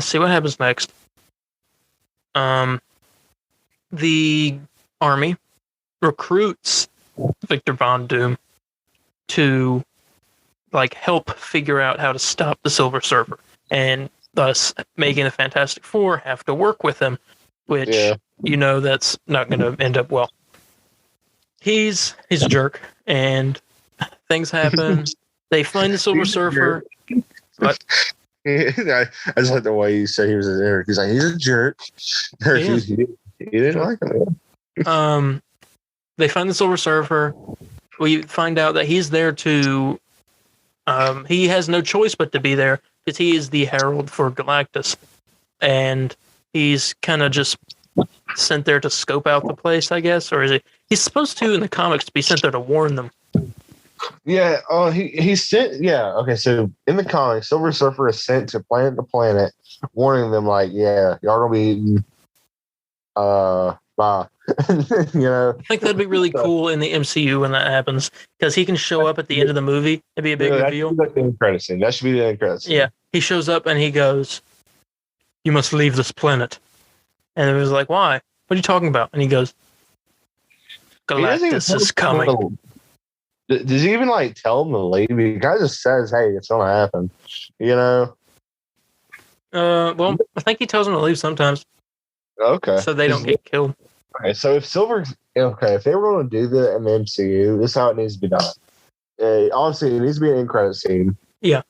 see what happens next. The army recruits Victor Von Doom to like help figure out how to stop the Silver Surfer, and thus making the Fantastic Four have to work with him, which that's not going to end up well. He's a jerk, and things happen. They find the Silver Surfer. But I just like the way you said he was a jerk. He's like, he's a jerk. He didn't like him. They find the Silver Surfer. We find out that he's there to. He has no choice but to be there because he is the herald for Galactus, and he's kind of just sent there to scope out the place, I guess, or is he? He's supposed to in the comics to be sent there to warn them. Yeah. Oh, he sent. Yeah. Okay. So in the comics, Silver Surfer is sent to planet to planet, warning them like, "Yeah, y'all gonna be eaten. Bye." I think that'd be really cool in the MCU when that happens because he can show up at the end of the movie. It'd be a big reveal. That should be the end credit scene. That should be the end credit scene. Yeah, he shows up and he goes, "You must leave this planet," and it was like, "Why? What are you talking about?" And he goes, "Galactus is coming." Does he even like tell him to leave? He kind of just says, "Hey, it's gonna happen," Well, I think he tells him to leave sometimes. Okay. So they don't get killed. Okay, so if they were going to do that in the MCU, this is how it needs to be done. Obviously, it needs to be an end credit scene. Yeah.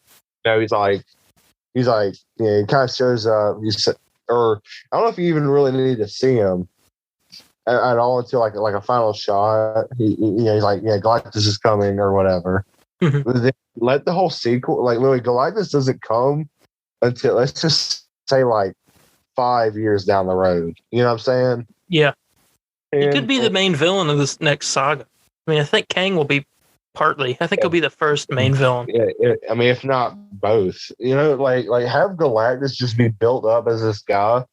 He's like, he kind of shows up. Or I don't know if you even really need to see him at all until like a final shot. He's like, yeah, Galactus is coming or whatever. Mm-hmm. But then let the whole sequel, like literally, Galactus doesn't come until, let's just say, like 5 years down the road. You know what I'm saying? Yeah. He could be the main villain of this next saga. I mean, I think Kang will be partly. I think he'll be the first main villain. Yeah, I mean, if not both. Like have Galactus just be built up as this guy,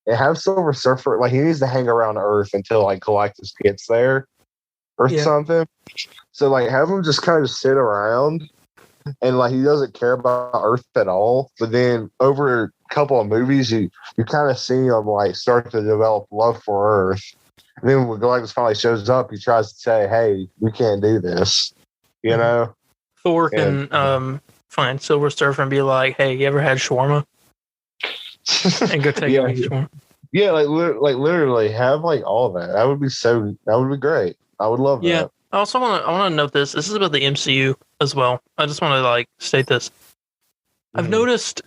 and have Silver Surfer, like he needs to hang around Earth until like Galactus gets there or something. So like have him just kind of sit around, and like he doesn't care about Earth at all. But then over a couple of movies, you kind of see him like start to develop love for Earth. And then when Galactus finally shows up, he tries to say, "Hey, we can't do this," Thor can find Silver Surfer and be like, "Hey, you ever had shawarma?" And go take a shawarma. Yeah, like literally have like all of that. That would be great. I would love that. Yeah. I also want to note this. This is about the MCU as well. I just want to like state this. I've noticed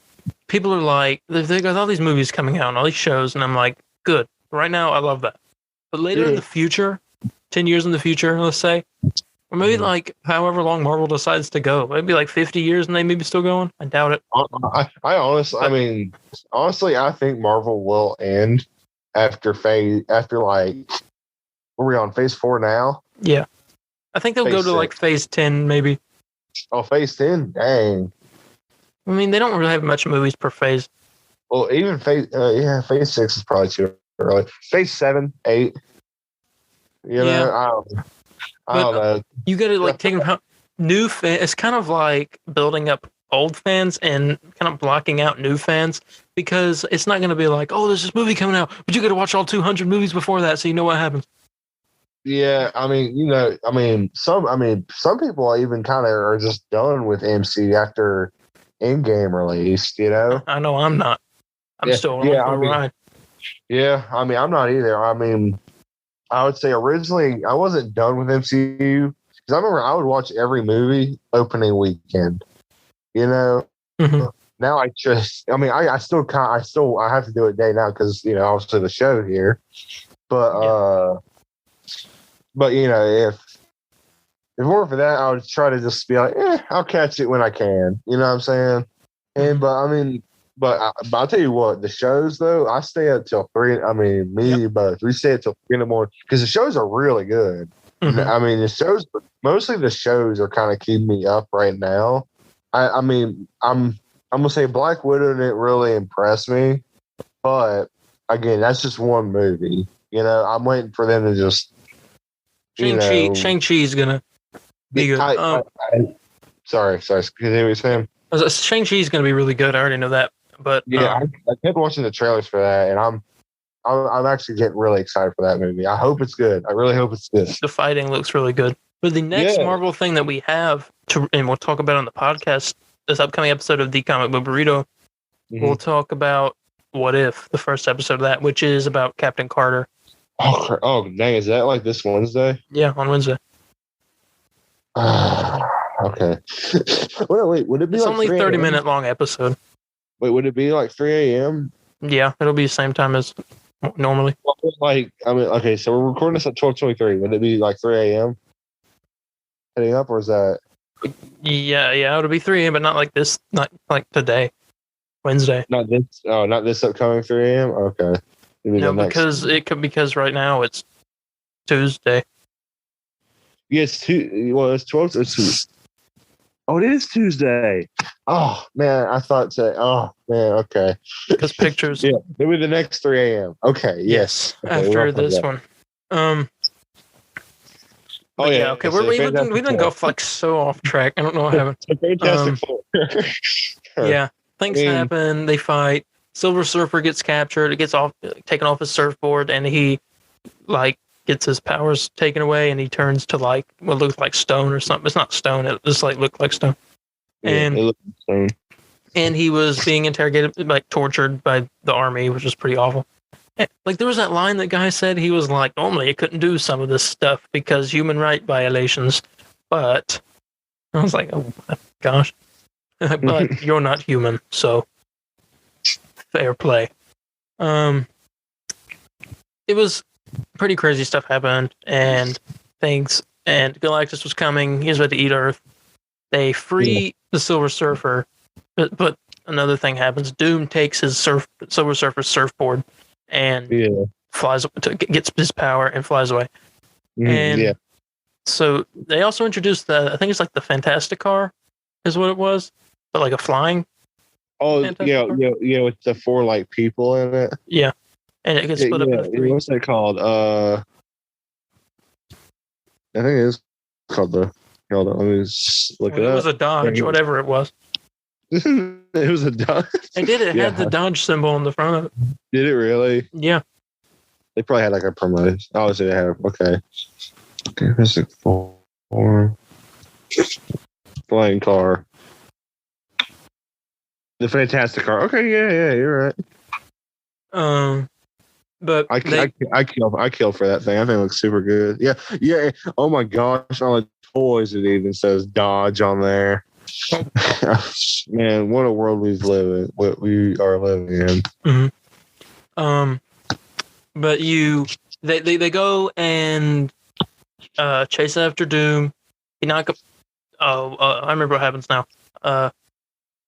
people are like, they got all these movies coming out and all these shows, and I'm like, good. Right now, I love that. But later in the future, 10 years in the future, let's say, or maybe like however long Marvel decides to go, maybe like 50 years and they may be still going. I doubt it. I honestly, I think Marvel will end after like, are we on phase 4 now? Yeah. I think they'll go to like phase 10, maybe. Oh, phase 10? Dang. I mean, they don't really have much movies per phase. Well, even phase 6 is probably too early. Phase 7, 8. I don't know. You got to like take about new fans. It's kind of like building up old fans and kind of blocking out new fans because it's not going to be like, oh, there's this movie coming out, but you got to watch all 200 movies before that so you know what happens. Yeah, I mean, some people even kind of are just done with MC after Endgame released. I know I'm not. I'm still on the ride. Yeah, I mean, I'm not either. I mean, I would say originally I wasn't done with MCU because I remember I would watch every movie opening weekend. Mm-hmm. Now I still have to do it day now because obviously the show here, but if it weren't for that, I would try to just be like, I'll catch it when I can. You know what I'm saying? And But I'll tell you what, the shows though, I stay up till 3. I mean, me both. We stay up till 3 in the morning because the shows are really good. Mm-hmm. I mean, mostly the shows are kind of keeping me up right now. I mean, I'm gonna say Black Widow didn't really impress me, but again, that's just one movie. I'm waiting for them to just. Shang-Chi is gonna be good. Sorry. Can you hear me, Sam? Shang-Chi's going to be really good. I already know that. But yeah, I kept watching the trailers for that, and I'm actually getting really excited for that movie. I hope it's good. I really hope it's good. The fighting looks really good. But the next Marvel thing that we have and we'll talk about on the podcast, this upcoming episode of The Comic Book Burrito, we'll talk about What If, the first episode of that, which is about Captain Carter. Oh, dang! Is that like this Wednesday? Yeah, on Wednesday. Okay. Wait, would it be? It's only 30-minute long episode. Wait, would it be like 3 a.m.? Yeah, it'll be the same time as normally. Okay, so we're recording this at 12:23. Would it be like 3 a.m. heading up, or is that? Yeah, it'll be 3 a.m., but not like this, not like today, Wednesday. Not this upcoming 3 a.m. Okay. No, because right now it's Tuesday. Yes, it's 12. It is Tuesday. Oh man, I thought today. Oh man, okay. Because pictures. Yeah, maybe the next 3 a.m. Okay, yes. Okay, after this one. Okay. We didn't go like so off track. I don't know what happened. Fantastic Four. Yeah, things happen. They fight. Silver Surfer gets captured. It gets taken off his surfboard, and he gets his powers taken away, and he turns to what looks like stone or something. It's not stone. It just looked like stone. And it looked like stone. And he was being interrogated, tortured by the army, which was pretty awful. There was that line that guy said. He was like, normally I couldn't do some of this stuff because human right violations, but I was like, oh gosh, but you're not human, so fair play. It was pretty crazy stuff happened and things, and Galactus was coming. He was about to eat Earth. They free the Silver Surfer, but another thing happens. Doom takes his Silver Surfer's surfboard and gets his power and flies away. So they also introduced I think it's like the Fantastic Car is what it was, but like a flying. Oh yeah, with the 4 people in it. Yeah, and it gets split up into 3. What's that called? I think it is called the. Hold on, let me just look it up. It was a Dodge, whatever it was. It was a Dodge. It did. It had the Dodge symbol on the front of it. Did it really? Yeah. They probably had a promotion. Oh, so they have. Okay. Fantastic Four. Flying car. The Fantastic Car. Okay, yeah, you're right. But I kill for that thing. I think it looks super good. Yeah. Oh my gosh, all the toys. It even says Dodge on there. Man, what a world we are living in. Mm-hmm. But they go and chase after Doom. He knock up. I remember what happens now.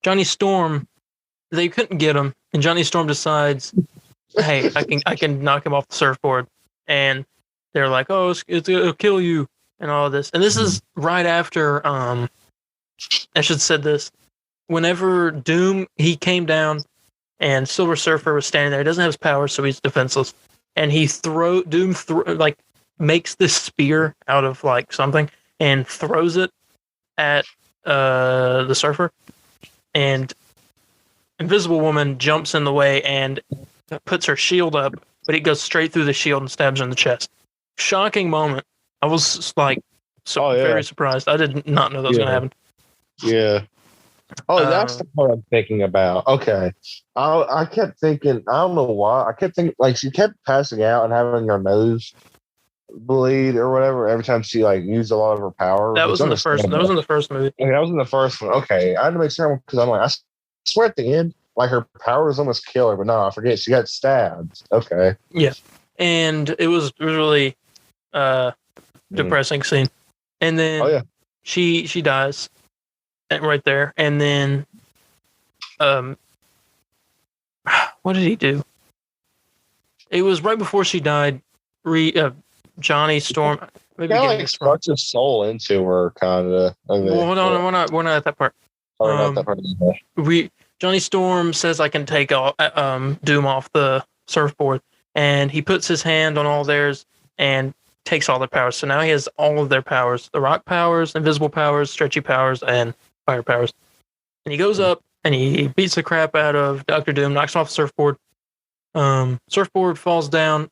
Johnny Storm. They couldn't get him, and Johnny Storm decides, "Hey, I can knock him off the surfboard." And they're like, "Oh, it'll kill you," and all of this. And this is right after. I should have said this. Whenever Doom he came down, and Silver Surfer was standing there. He doesn't have his powers, so he's defenseless. And Doom makes this spear out of something and throws it at the Surfer. And Invisible Woman jumps in the way and puts her shield up, but it goes straight through the shield and stabs her in the chest. Shocking moment. I was very surprised. I did not know that was going to happen. Yeah. Oh, that's the part I'm thinking about. Okay. I kept thinking, I don't know why. I kept thinking, she kept passing out and having her nose bleed or whatever every time she used a lot of her power. That was in the first movie. Okay, that was in the first one. Okay. I had to make sure because I'm I swear at the end, her powers almost kill her, but no, I forget. She got stabbed. Okay. Yeah. And it was really depressing scene. And then she dies right there. And then what did he do? It was right before she died. Johnny Storm maybe sucks his soul into her, kind of. Well, hold on, we're not at that part. Not that part. Johnny Storm says I can take Doom off the surfboard, and he puts his hand on all theirs, and takes all their powers. So now he has all of their powers: the rock powers, invisible powers, stretchy powers, and fire powers. And he goes up and he beats the crap out of Doctor Doom, knocks him off the surfboard. Surfboard falls down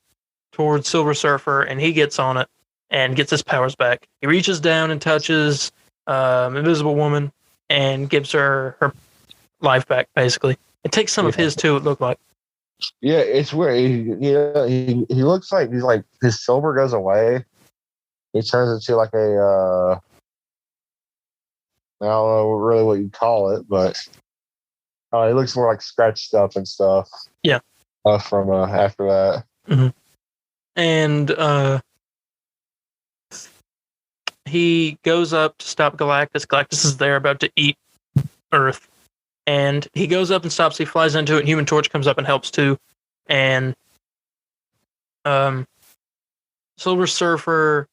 towards Silver Surfer, and he gets on it and gets his powers back. He reaches down and touches Invisible Woman and gives her life back. Basically, it takes some of his too. It looked like. Yeah, it's weird. He looks like he's like his silver goes away. He turns into like a I don't know really what you call it, but he looks more like scratched up and stuff. Yeah. From after that. Mm-hmm. And he goes up to stop Galactus. Galactus is there about to eat Earth. And he goes up and stops. He flies into it, and Human Torch comes up and helps too. And Silver Surfer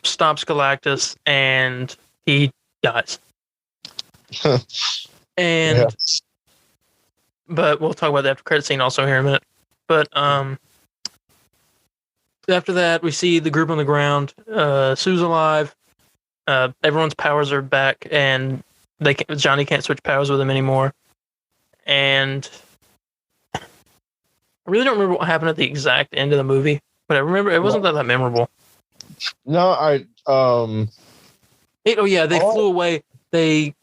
stops Galactus, and he dies. And but we'll talk about the after credit scene also here in a minute. But after that, we see the group on the ground. Sue's alive. Everyone's powers are back, and Johnny can't switch powers with him anymore. And I really don't remember what happened at the exact end of the movie, but I remember it wasn't that memorable. No, They flew away. They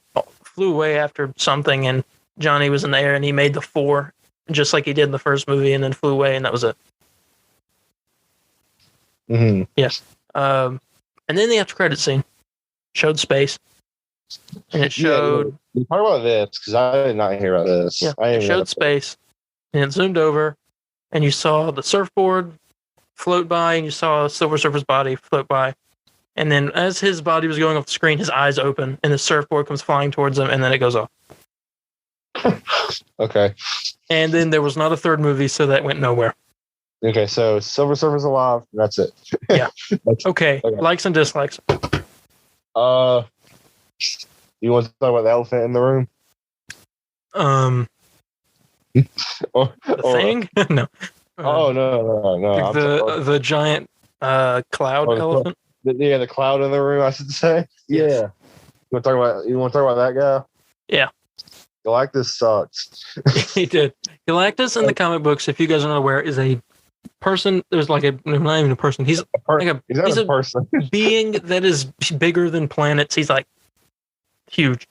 flew away after something, and Johnny was in the air, and he made the 4, just like he did in the first movie, and then flew away, and that was it. Mm-hmm. Yes. And then the after credit scene showed space, and it showed. Yeah, talk about this because I did not hear about this. Yeah, it showed space, and it zoomed over, and you saw the surfboard float by, and you saw Silver Surfer's body float by. And then as his body was going off the screen, his eyes open, and the surfboard comes flying towards him, and then it goes off. Okay. And then there was not a third movie, so that went nowhere. Okay, so Silver Surfer's alive. That's it. Yeah. Okay. Likes and dislikes. You want to talk about the elephant in the room? The thing? No. Oh no. The giant cloud elephant. The cloud in the room, I should say. Yeah. Yes. You want to talk about that guy? Yeah. Galactus sucks. He did. Galactus in the comic books, if you guys are not aware, is a person. There's not even a person. He's a person. Being that is bigger than planets. He's like huge.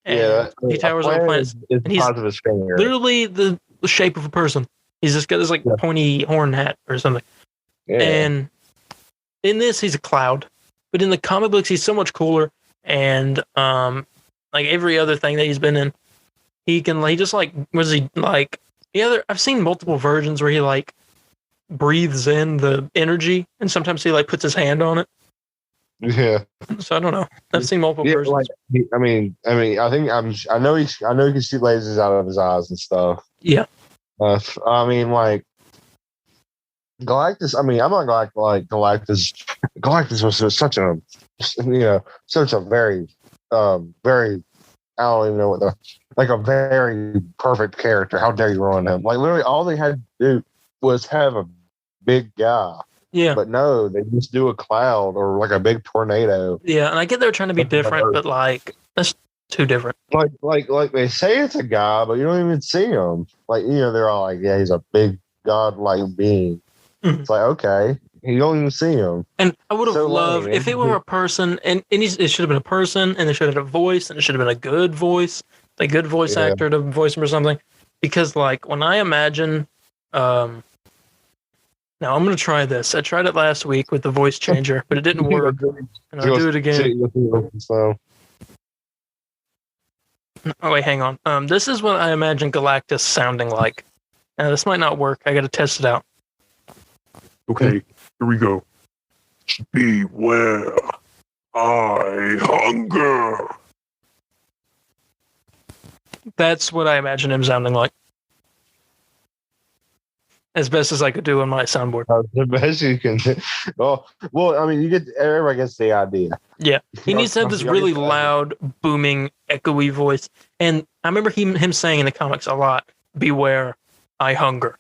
And he towers over planets. And he's literally the shape of a person. He's just got this like pointy horn hat or something. Yeah. And in this, he's a cloud. But in the comic books, he's so much cooler. And like every other thing that he's been in, I've seen multiple versions where he like breathes in the energy, and sometimes he like puts his hand on it. Yeah. So I don't know. I've seen multiple versions. Like, I know he can shoot lasers out of his eyes and stuff. Yeah. I mean, like Galactus. I mean, I'm not like Galactus. Galactus was such a very, very. I don't even know what a very perfect character. How dare you ruin him? Like literally, all they had to do was have a big guy. Yeah. But no, they just do a cloud or like a big tornado. Yeah, and I get they're trying to be different, but like that's too different. Like they say it's a guy, but you don't even see him. Like they're all like, yeah, he's a big godlike being. Mm-hmm. It's like okay, you don't even see him. And I would have loved if it were a person, and it should have been a person, and they should have had a voice, and it should have been a good voice, a good voice actor to voice him or something. Because like when I imagine, now I'm going to try this. I tried it last week with the voice changer, but it didn't work. And I'll do it again. Oh, wait, hang on. This is what I imagine Galactus sounding like. Now, this might not work. I got to test it out. Okay, here we go. Beware, I hunger. That's what I imagine him sounding like. As best as I could do on my soundboard. The best you can do. Well, I mean, everybody gets the idea. Yeah, he needs to have this really loud, booming, echoey voice. And I remember him saying in the comics a lot, "Beware, I hunger."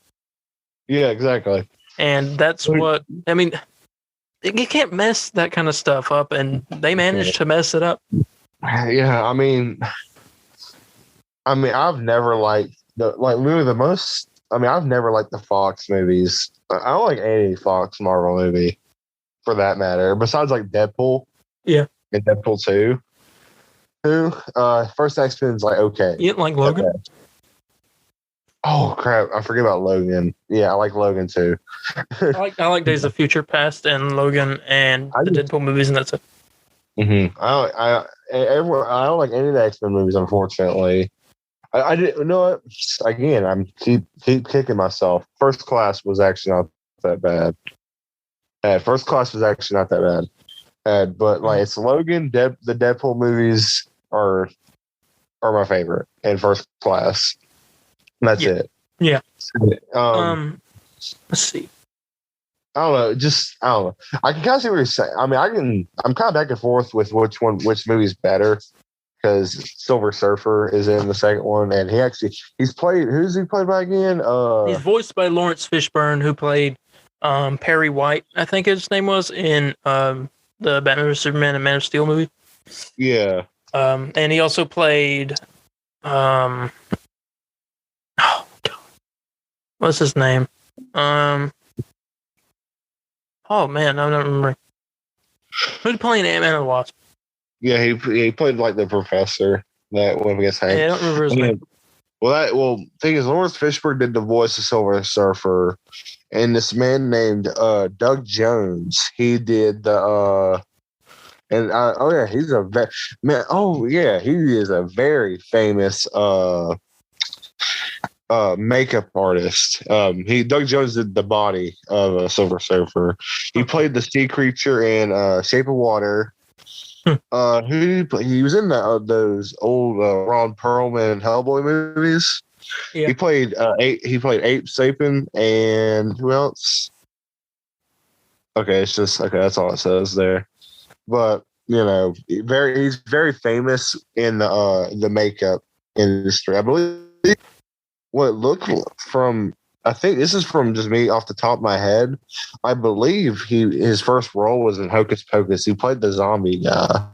Yeah, exactly. And that's what I mean. you can't mess that kind of stuff up, and they managed to mess it up. Yeah, I mean, I've never liked literally the most. I mean, I've never liked the Fox movies. I don't like any Fox Marvel movie, for that matter. Besides like Deadpool, Yeah, and Deadpool 2. First X-Men's like okay. You didn't like Logan? Okay. Oh crap! I forget about Logan. Yeah, I like Logan too. I like Days of Future Past and Logan and the Deadpool movies, and that's it. Mm-hmm. I don't like any of the X-Men movies, unfortunately. I didn't. You know what? Again, I'm keep kicking myself. First Class was actually not that bad. First Class was actually not that bad. But like it's Logan, the Deadpool movies are my favorite, and First Class. And that's it. Yeah. Let's see. I don't know. I can kind of see what you're saying. I mean, I'm kind of back and forth with which movie's better, because Silver Surfer is in the second one, and he's played. Who's he played by again? He's voiced by Lawrence Fishburne, who played Perry White, I think his name was, in the Batman vs Superman and Man of Steel movie. Yeah. And he also played oh God, what's his name? Oh man, I'm not remembering. Who's playing Ant-Man and the Wasp? Yeah, he played like the professor that went against Hank. Yeah, I don't remember his name. Thing is, Lawrence Fishburne did the voice of Silver Surfer, and this man named Doug Jones, he did the he's a man. Oh yeah, he is a very famous makeup artist. Doug Jones did the body of Silver Surfer. He played the sea creature in Shape of Water. Who did he play? He was in those old Ron Perlman Hellboy movies. Yeah. He played Ape Sapien, and who else? Okay, it's just okay. That's all it says there. But he's very famous in the makeup industry. I believe what it looked from. I think this is from just me off the top of my head. I believe his first role was in Hocus Pocus. He played the zombie guy.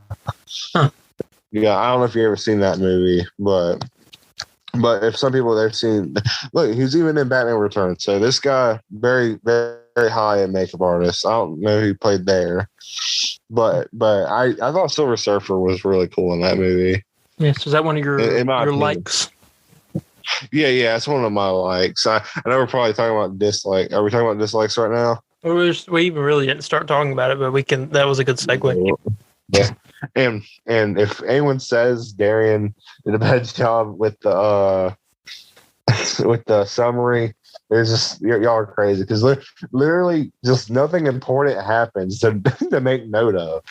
Huh. Yeah, I don't know if you ever seen that movie, but if some people they've seen, look, he was even in Batman Returns. So this guy, very very very high in makeup artist. I don't know who he played there, but I thought Silver Surfer was really cool in that movie. Yes, is that one of your likes? Yeah, it's one of my likes. I know we're probably talking about dislike. Are we talking about dislikes right now? We even really didn't start talking about it, but we can. That was a good segue. Yeah, and if anyone says Darian did a bad job with the summary, there's just y'all are crazy, because literally just nothing important happens to make note of.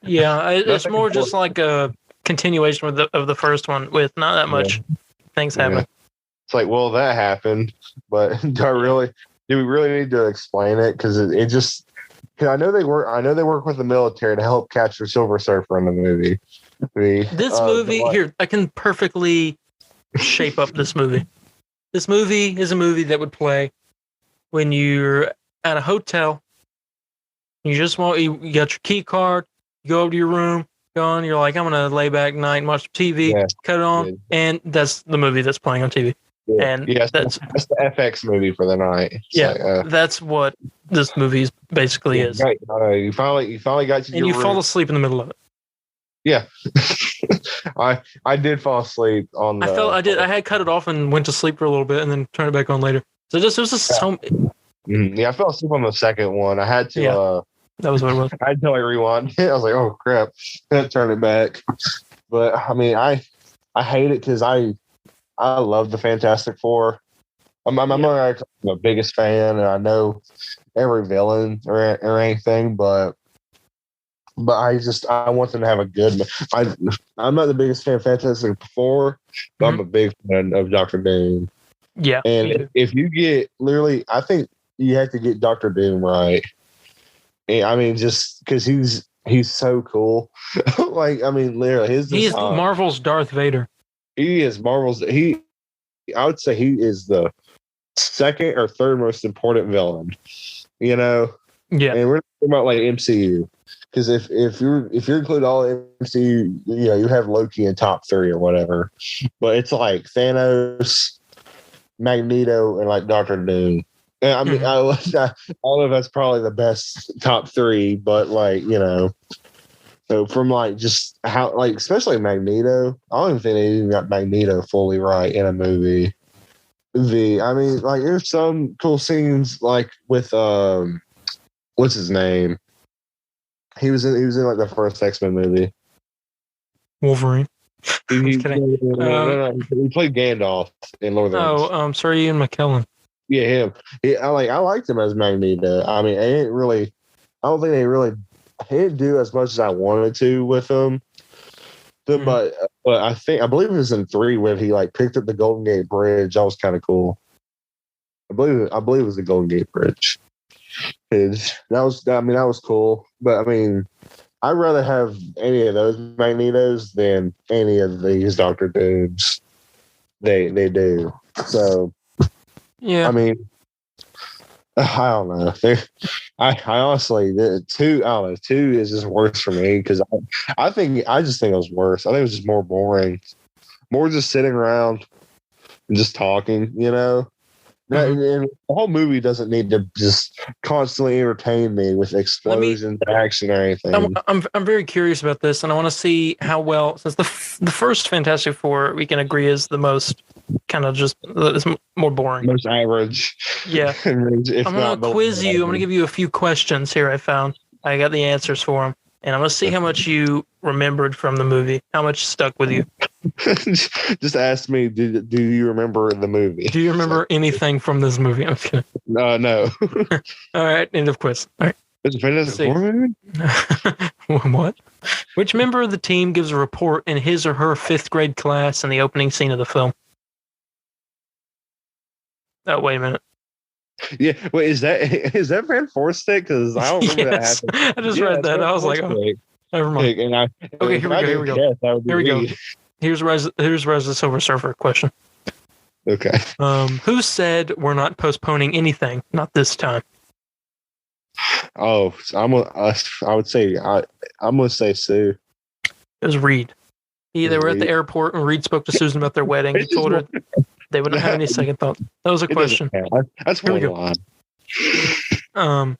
Yeah, it's more just like a continuation of the first one with not that much things happen. It's like, well, that happened, but do we really need to explain it? Because it just, cause I know they work with the military to help capture Silver Surfer in the movie. This movie here, I can perfectly shape up this movie. This movie is a movie that would play when you're at a hotel. You got your key card. You go over to your room. You're like, I'm gonna lay back tonight and watch TV. Yeah, cut it on, and that's the movie that's playing on TV. Yeah. And that's the FX movie for the night. It's that's what this movie basically is. Right. You finally got to. And you fall asleep in the middle of it. Yeah, I did fall asleep on. I had cut it off and went to sleep for a little bit, and then turned it back on later. So it was just so. Yeah, I fell asleep on the second one. I had to. Yeah, that was what it was. I had to rewind it. I was like, "Oh crap!" I turned it back. But I mean, I hate it because I love the Fantastic Four. I'm not the biggest fan, and I know every villain or anything, but I want them to have a good. I'm not the biggest fan of Fantastic Four, but I'm a big fan of Doctor Doom. Yeah, and if you get literally, I think you have to get Doctor Doom right. I mean, just because he's so cool. Literally, he's Marvel's Darth Vader. He is Marvel's. I would say he is the second or third most important villain. Yeah. And we're not talking about like MCU. Because if you include all MCU, you have Loki in top 3 or whatever. But it's like Thanos, Magneto, and like Doctor Doom. And I mean, I don't know if that's probably the best top 3, but like, so from like just how, like, especially Magneto, I don't even think they even got Magneto fully right in a movie. I mean, like, there's some cool scenes like with what's his name? He was in like the first X-Men movie. Wolverine. He kidding. No. He played Gandalf in Lord of the Rings. Sir Ian McKellen. Yeah, him. I liked him as Magneto. I mean, I don't think he didn't do as much as I wanted to with him. But I believe it was in 3 when he like picked up the Golden Gate Bridge. That was kind of cool. I believe it was the Golden Gate Bridge. That was cool. But I mean, I'd rather have any of those Magnetos than any of these Doctor Dooms. They do. So yeah. I mean, I don't know. I honestly, 2. I don't know. 2 is just worse for me because I just think it was worse. I think it was just more boring, more just sitting around and just talking. And the whole movie doesn't need to just constantly entertain me with explosions, action, or anything. I'm very curious about this, and I want to see how well, since the first Fantastic Four we can agree is the most kind of just it's more boring, most average. Yeah, I'm gonna quiz you. I'm gonna give you a few questions here. I got the answers for them, and I'm gonna see how much you remembered from the movie, how much stuck with you. Just ask me, do you remember the movie? Do you remember anything from this movie? I'm kidding. No. All right, end of quiz. All right. Is it Fantastic Four movie? What? Which member of the team gives a report in his or her 5th grade class in the opening scene of the film? Oh, wait a minute. Yeah, wait, is that Van Forstick? Because I don't remember that happening. I just read that. I was like, oh, never mind. Okay, here we go. Here we go. Here's Rise of the Silver Surfer question. Okay. Who said we're not postponing anything? Not this time. Oh, I'm gonna say Sue. It was Reed. They were at the airport and Reed spoke to Susan about their wedding. He told her they wouldn't have any second thought. That was a question. That's one line.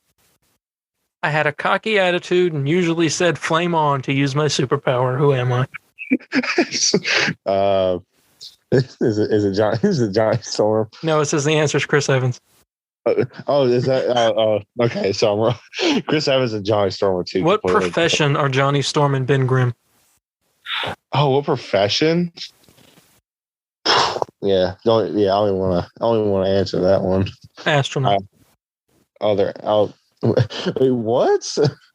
I had a cocky attitude and usually said flame on to use my superpower. Who am I? Is it Johnny Storm? No, it says the answer is Chris Evans. Is that okay, so I'm wrong. Chris Evans and Johnny Storm are 2. What profession are Johnny Storm and Ben Grimm? Oh, what profession? I don't even want to answer that one. Astronaut. Wait, what?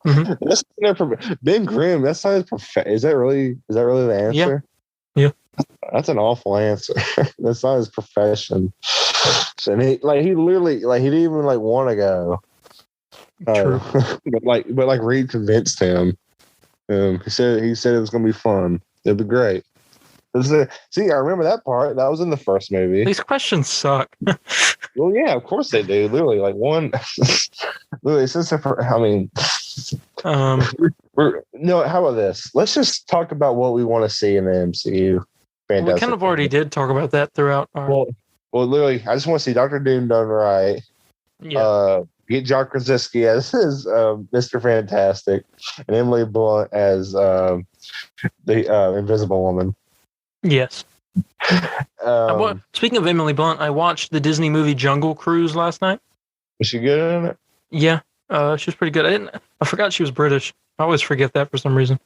Mm-hmm. That's Ben Grimm. That's not his profession. Is that really the answer? Yeah. That's an awful answer. That's not his profession. And he literally he didn't even want to go. True. but Reed convinced him. He said it was gonna be fun. It'd be great. See, I remember that part. That was in the first movie. These questions suck. Well, yeah, of course they do. Literally, one. Literally, no. How about this? Let's just talk about what we want to see in the MCU. Fantastic. We kind of already did talk about that throughout. Well, literally, I just want to see Doctor Doom done right. Yeah. Get John Krasinski as Mr. Fantastic and Emily Blunt as the Invisible Woman. Yes. Speaking of Emily Blunt, I watched the Disney movie Jungle Cruise last night. Was she good in it? Yeah, she was pretty good. I forgot she was British. I always forget that for some reason.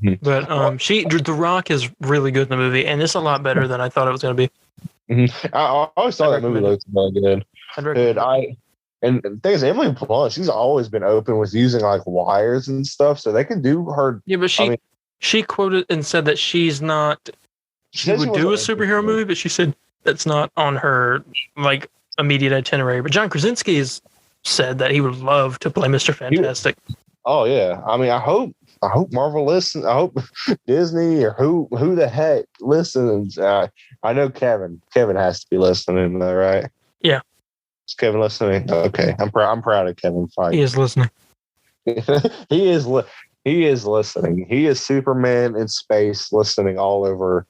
Mm-hmm. But The Rock is really good in the movie, and it's a lot better than I thought it was going to be. Mm-hmm. I always thought that movie looked really good. And the thing is, Emily Blunt, she's always been open with using wires and stuff, so they can do her. Yeah, but she quoted and said that she's not. She would do a superhero movie, but she said that's not on her immediate itinerary. But John Krasinski has said that he would love to play Mr. Fantastic. Oh yeah, I mean, I hope Marvel listens. I hope Disney or who the heck listens. I know Kevin has to be listening, though, right? Yeah. Is Kevin listening? Okay, I'm proud of Kevin Feige. He is listening. he is listening. He is Superman in space, listening all of our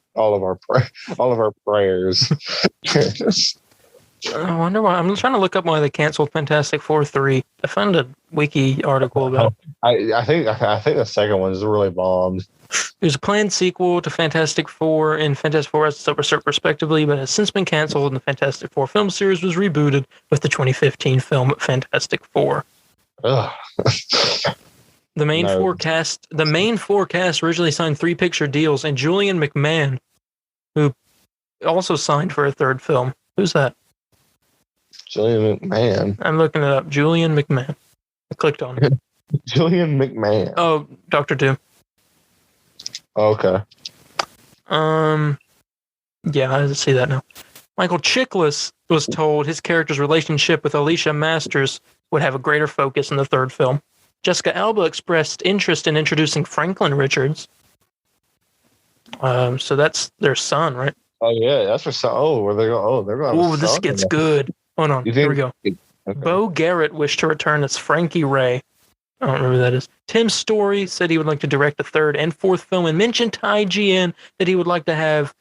prayers. I wonder why. I'm trying to look up why they canceled Fantastic Four 3. I found a wiki article about. I think the second one is really bombed. There's a planned sequel to Fantastic Four and Fantastic Four as Silver respectively, but has since been canceled, and the Fantastic Four film series was rebooted with the 2015 film Fantastic Four. Ugh. The main four cast originally signed 3-picture deals, and Julian McMahon, who also signed for a third film. Who's that? Julian McMahon. I'm looking it up. Julian McMahon. I clicked on it. Julian McMahon. Oh, Dr. Doom. Okay. Yeah, I see that now. Michael Chiklis was told his character's relationship with Alicia Masters would have a greater focus in the third film. Jessica Alba expressed interest in introducing Franklin Richards. So that's their son, right? Oh yeah, that's for son. Oh, where they go? Oh, they're going. Oh, this gets good. Hold on. Here we go. Okay. Bo Garrett wished to return as Frankie Ray. I don't remember who that is. Tim Story said he would like to direct the third and fourth film, and mentioned to IGN that he would like to have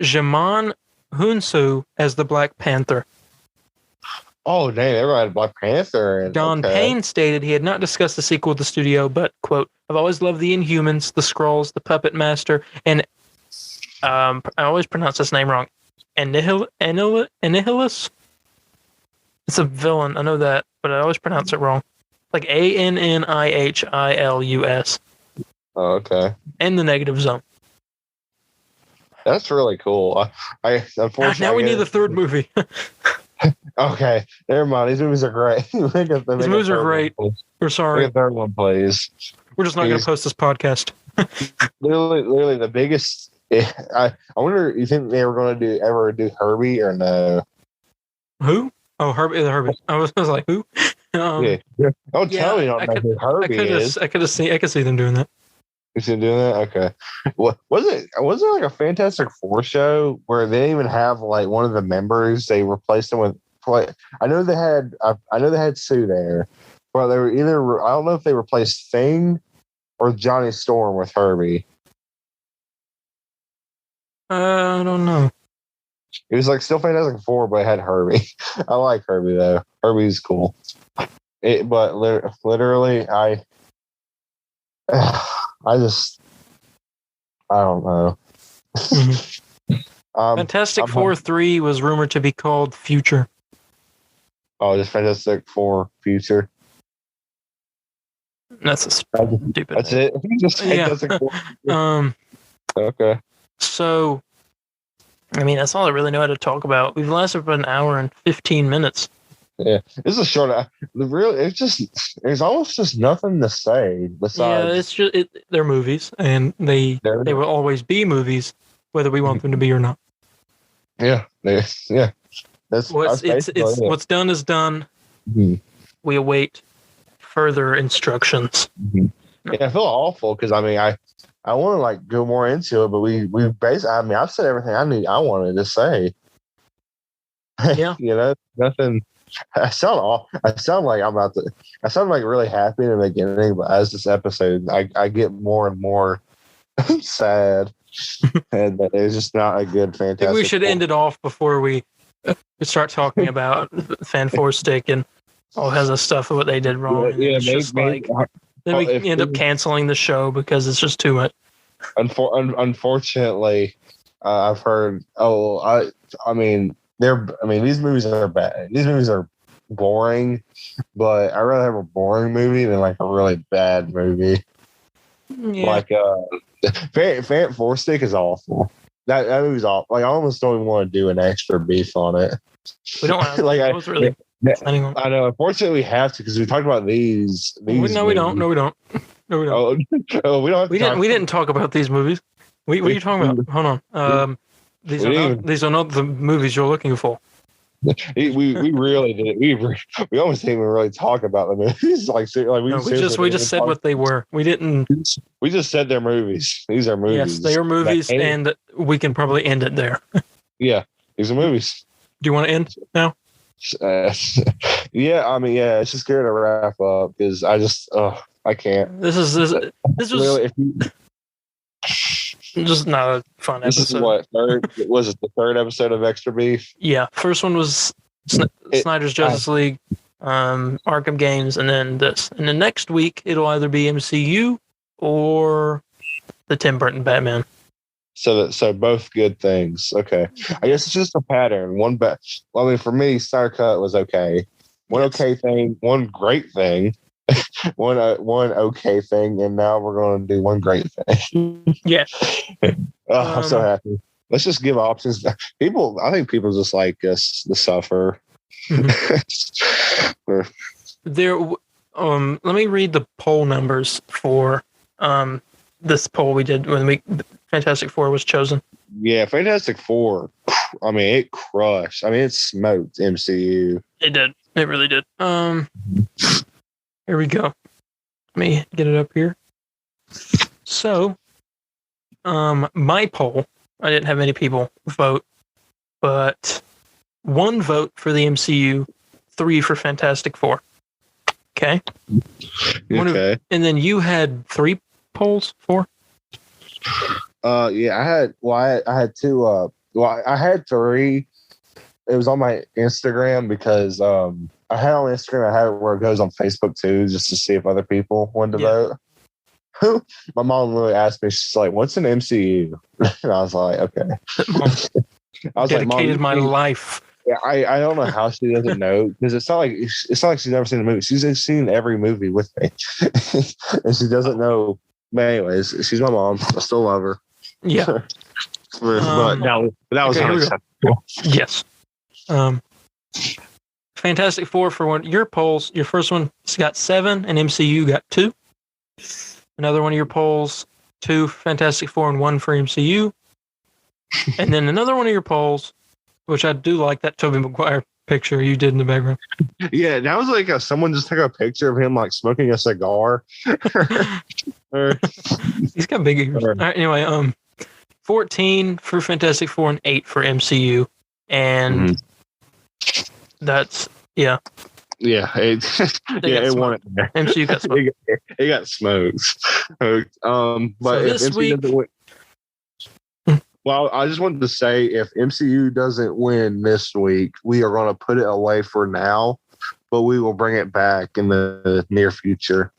Djimon Hounsou as the Black Panther. Oh, dang, everybody had Black Panther. And, Don Payne stated he had not discussed the sequel with the studio, but, quote, I've always loved the Inhumans, the Skrulls, the Puppet Master, and I always pronounce this name wrong. Annihilus? It's a villain, I know that, but I always pronounce it wrong. Like Annihilus. Oh, okay. And the Negative Zone. That's really cool. I unfortunately now we need the third movie. Okay, never mind. These movies are great. These movies are great. We're sorry. Make a third one, please. We're just not going to post this podcast. literally, the biggest. I wonder. You think they were going to ever do Herbie or no? Who? Oh, Herbie. I was like, who? Yeah. Don't tell me you don't know who Herbie is. I could see them doing that. You see them doing that? Okay. What was it? Was there like a Fantastic Four show where they didn't even have like one of the members? They replaced them with. Like, I know they had Sue there, but they were either. I don't know if they replaced Thing or Johnny Storm with Herbie. I don't know. It was like still Fantastic Four, but it had Herbie. I like Herbie though. Herbie's cool. But literally, I don't know. Fantastic Four 3 was rumored to be called Future. Oh, just Fantastic Four Future. That's a stupid. That's name. It. Just Fantastic Four. Okay. So, I mean, that's all I really know how to talk about. We've lasted about an hour and 15 minutes. Yeah, this is a short. There's almost just nothing to say besides. Yeah, it's just they're movies, and they will always be movies, whether we want them to be or not. Yeah, yeah. That's what's done is done. Mm-hmm. We await further instructions. Mm-hmm. Yeah, I feel awful because I mean I want to like go more into it, but we basically I've said everything I wanted to say. Yeah, nothing. I sound like really happy in the beginning, but as this episode, I get more and more sad, and it's just not a good Fantastic. We should end it off before we start talking about Fan Four Stick and all kinds of stuff of what they did wrong. Yeah, then we end up canceling the show because it's just too much. Unfortunately, I've heard. I mean. These movies are bad. These movies are boring, but I'd rather have a boring movie than like a really bad movie. Yeah. Like Fan Four Stick is awful. That movie's awful. Like I almost don't even want to do an extra beef on it. We don't want to. I was really planning on. I know. Unfortunately, we have to because we talked about these. No, we don't. No, we don't. Oh, we don't. We didn't talk about these movies. What are you talking about? Hold on. These are not the movies you're looking for. We really did. We almost didn't even really talk about the movies. We just said what they were. We didn't. We just said they're movies. These are movies. Yes, they are movies, and we can probably end it there. Yeah, these are movies. Do you want to end now? Uh, yeah, I mean, yeah, it's just good to wrap up because I can't. This was Really, if you, just not a fun this episode. is what third was it the third episode of Extra Beef? Yeah, first one was Snyder's Justice League, Arkham games, and then this. And then next week it'll either be MCU or the Tim Burton Batman. So both good things. Okay, I guess it's just a pattern. Well, I mean, for me, Snyder Cut was okay. One okay thing, one great thing, one okay thing, and now we're going to do one great thing. Yeah. I'm so happy. Let's just give options. I think people just like us to suffer. Mm-hmm. Let me read the poll numbers for this poll we did when Fantastic Four was chosen. Yeah, Fantastic Four. I mean, it crushed. I mean, it smoked MCU. It did. It really did. Here we go. Let me get it up here. So, my poll, I didn't have many people vote, but 1 vote for the MCU, 3 for Fantastic Four. Okay. Okay. And then you had 3 polls, 4? Yeah, I had 2. I had 3. It was on my Instagram because I had on Instagram. I had it where it goes on Facebook too, just to see if other people wanted to vote. My mom really asked me. She's like, "What's an MCU?" And I was like, "Okay." I was dedicated my life. Yeah, I don't know how she doesn't know because it's not like she's never seen the movie. She's seen every movie with me, and she doesn't know. But anyways, she's my mom. I still love her. Yeah, but that was unacceptable. Yes. Fantastic Four for one. Your polls. Your first one got 7, and MCU got 2. Another one of your polls, 2 Fantastic Four and 1 for MCU. And then another one of your polls, which I do like that Tobey Maguire picture you did in the background. Yeah, that was like someone just took a picture of him like smoking a cigar. He's got big ears. All right, anyway, 14 for Fantastic Four and 8 for MCU, and that's Yeah, it won it there. MCU got smoked. It got smoked. But so if this MCU week, doesn't win, well, I just wanted to say if MCU doesn't win this week, we are going to put it away for now, but we will bring it back in the near future.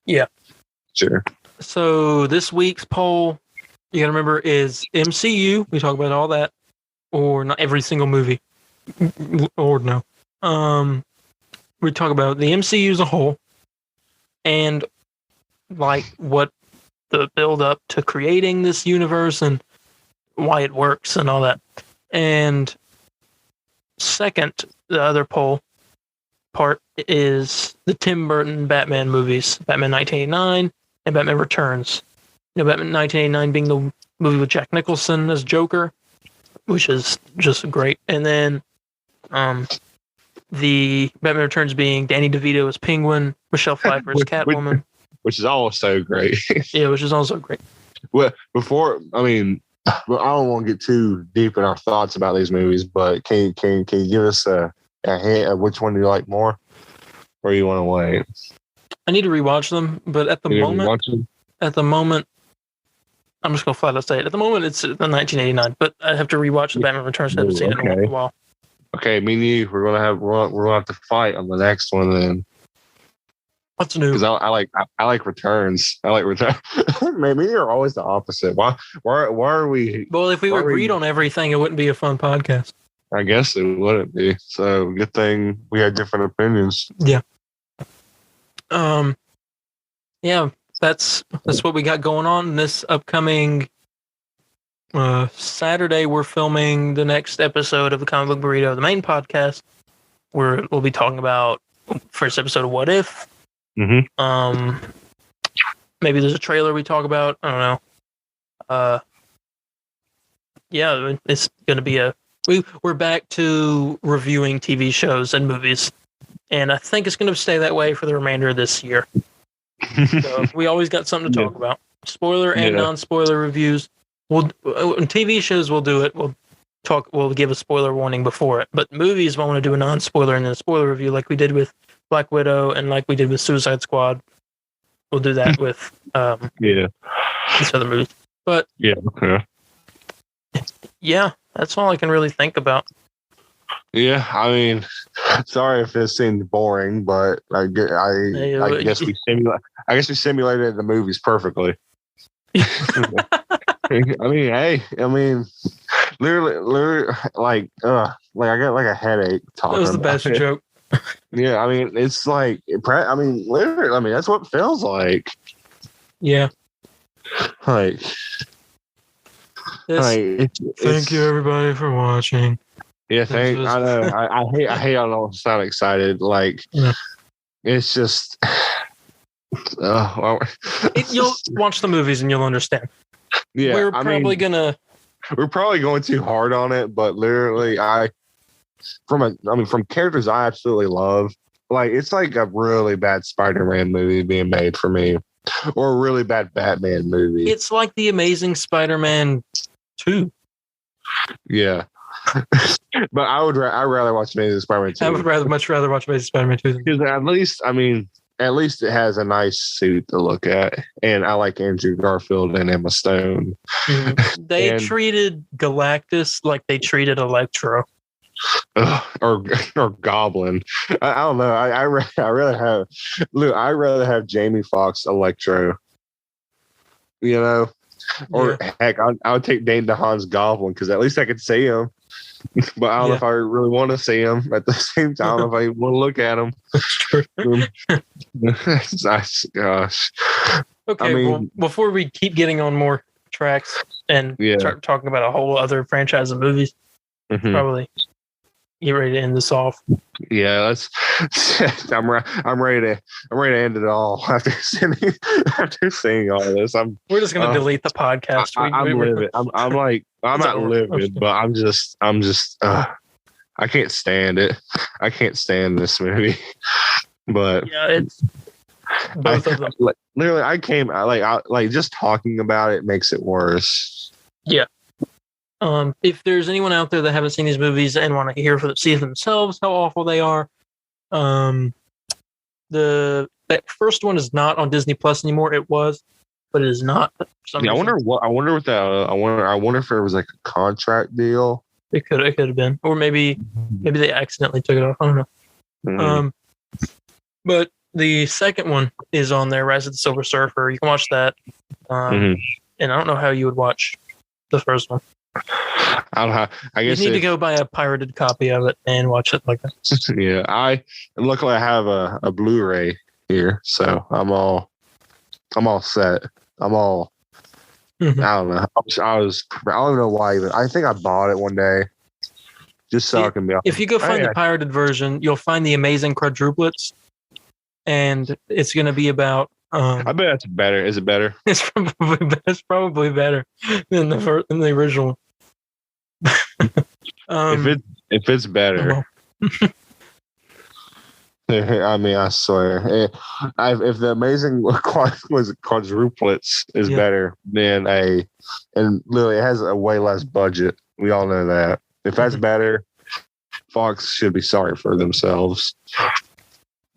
Yeah, sure. So this week's poll, you got to remember, is MCU. We talk about all that, or not every single movie, or no. We talk about the MCU as a whole, and like what the build up to creating this universe and why it works and all that. And second, the other poll part is the Tim Burton Batman movies, Batman 1989 and Batman Returns. Batman 1989 being the movie with Jack Nicholson as Joker, which is just great. And then the Batman Returns being Danny DeVito as Penguin, Michelle Pfeiffer as Catwoman. Which is also great. Yeah, which is also great. Well, I don't want to get too deep in our thoughts about these movies, but can you give us a hint of which one do you like more, or you want to wait? I need to rewatch them, but at the moment, I'm just gonna flat out say it. At the moment, it's the 1989, but I have to rewatch the Batman Returns. I haven't seen it in a while. Okay, me and you, we're gonna have to fight on the next one then. What's new? Because I like Returns. I like Returns. Maybe you're always the opposite. Why are we? Well, if we agreed on everything, it wouldn't be a fun podcast. I guess it wouldn't be. So good thing we had different opinions. Yeah. Yeah. That's what we got going on this upcoming Saturday. We're filming the next episode of the Comic Book Burrito, the main podcast, where we'll be talking about first episode of What If. Mm-hmm. Maybe there's a trailer we talk about. I don't know. Yeah, it's going to be we're back to reviewing TV shows and movies, and I think it's going to stay that way for the remainder of this year. So we always got something to talk about. Spoiler and non-spoiler reviews. On TV shows, we'll do it. we'll give a spoiler warning before it. But movies, I want to do a non-spoiler and then a spoiler review like we did with Black Widow and like we did with Suicide Squad. We'll do that with these other movies. But yeah, that's all I can really think about. Yeah, I mean, sorry if this seemed boring, but I guess we simulated the movies perfectly. Literally, like I got like a headache talking. That was the best joke. Yeah, I mean, it's like, literally, I mean, that's what it feels like. Yeah. Like, thank you everybody for watching. Yeah, I know. I hate. I don't sound excited. Like, it's just. You'll watch the movies and you'll understand. Yeah, we're probably going too hard on it, but literally, from characters I absolutely love. Like, it's like a really bad Spider-Man movie being made for me, or a really bad Batman movie. It's like the Amazing Spider-Man 2. Yeah. But I'd rather watch Amazing Spider-Man 2. I would much rather watch Amazing Spider-Man 2 because at least it has a nice suit to look at, and I like Andrew Garfield and Emma Stone. Mm-hmm. They treated Galactus like they treated Electro, or Goblin. I don't know. I rather have Jamie Foxx Electro. You know, or heck, I would take Dane DeHaan's Goblin because at least I could see him. But I don't know if I really want to see him. At the same time, if I want to look at him. Gosh. Okay, before we keep getting on more tracks and start talking about a whole other franchise of movies, probably get ready to end this off. Yeah, I'm ready to end it all after seeing all this. We're just gonna delete the podcast. I'm livid. I'm not livid, but I'm just I can't stand it. I can't stand this movie. But yeah, it's both of them. Literally, I just talking about it makes it worse. Yeah. If there's anyone out there that haven't seen these movies and want to see for themselves how awful they are, that first one is not on Disney Plus anymore. It was, but it is not. I wonder if it was like a contract deal. It could have been, or maybe they accidentally took it off. I don't know. Mm-hmm. But the second one is on there, Rise of the Silver Surfer. You can watch that. And I don't know how you would watch the first one. I don't know. I guess you need to go buy a pirated copy of it and watch it like that. Yeah, luckily I have a Blu-ray here, so I'm all set. I'm all. I don't know. I don't know why even. I think I bought it one day, just so I can be. If you go find the pirated version, you'll find the Amazing Quadruplets, and it's going to be about. I bet it's better. Is it better? It's probably better than the original. If it's better, I mean, I swear, if the Amazing Quadruplets is better than and literally it has a way less budget. We all know that. If that's better, Fox should be sorry for themselves.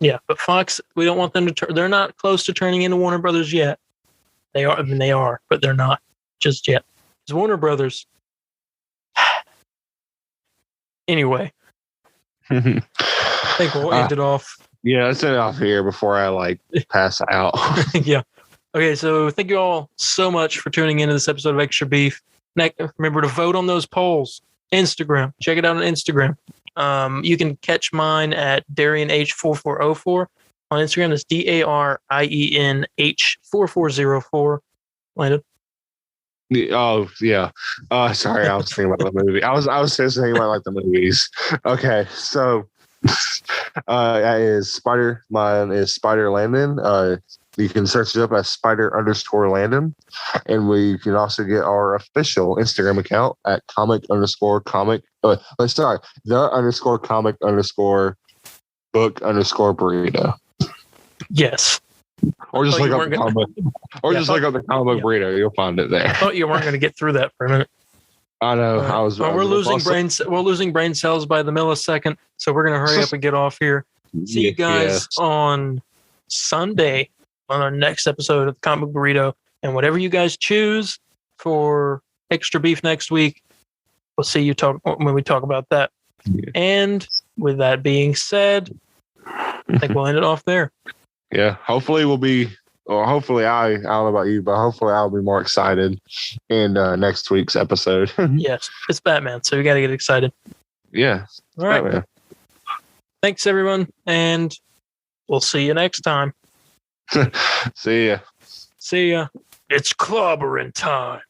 Yeah, but Fox, we don't want them to they're not close to turning into Warner Brothers yet. They are, but they're not just yet. It's Warner Brothers. Anyway. I think we'll end it off. Yeah, let's end it off here before I pass out. Yeah. Okay, so thank you all so much for tuning into this episode of Extra Beef. Remember to vote on those polls. Instagram. Check it out on Instagram. You can catch mine at DarianH4404 on Instagram. That's DARIENH4404. Landon. Oh yeah. Sorry, I was thinking about the movie. I was just thinking about the movies. Okay, so that is Spider. Mine is Spider Landon. You can search it up as Spider_Landon, and we can also get our official Instagram account at _comic_book_burrito. Yes. Or just look up the comic. Or just look up the comic book burrito. You'll find it there. I thought you weren't going to get through that for a minute. I know. Right. We're losing brain cells by the millisecond, so we're gonna hurry up and get off here. See you guys on Sunday on our next episode of the Comic Book Burrito, and whatever you guys choose for extra beef next week, we'll see you when we talk about that. Yeah. And with that being said, I think we'll end it off there. Yeah, hopefully hopefully I don't know about you, but hopefully I'll be more excited in next week's episode. Yes, it's Batman, so we got to get excited. Yeah. All right. Batman. Thanks, everyone, and we'll see you next time. See ya. See ya. It's clobbering time.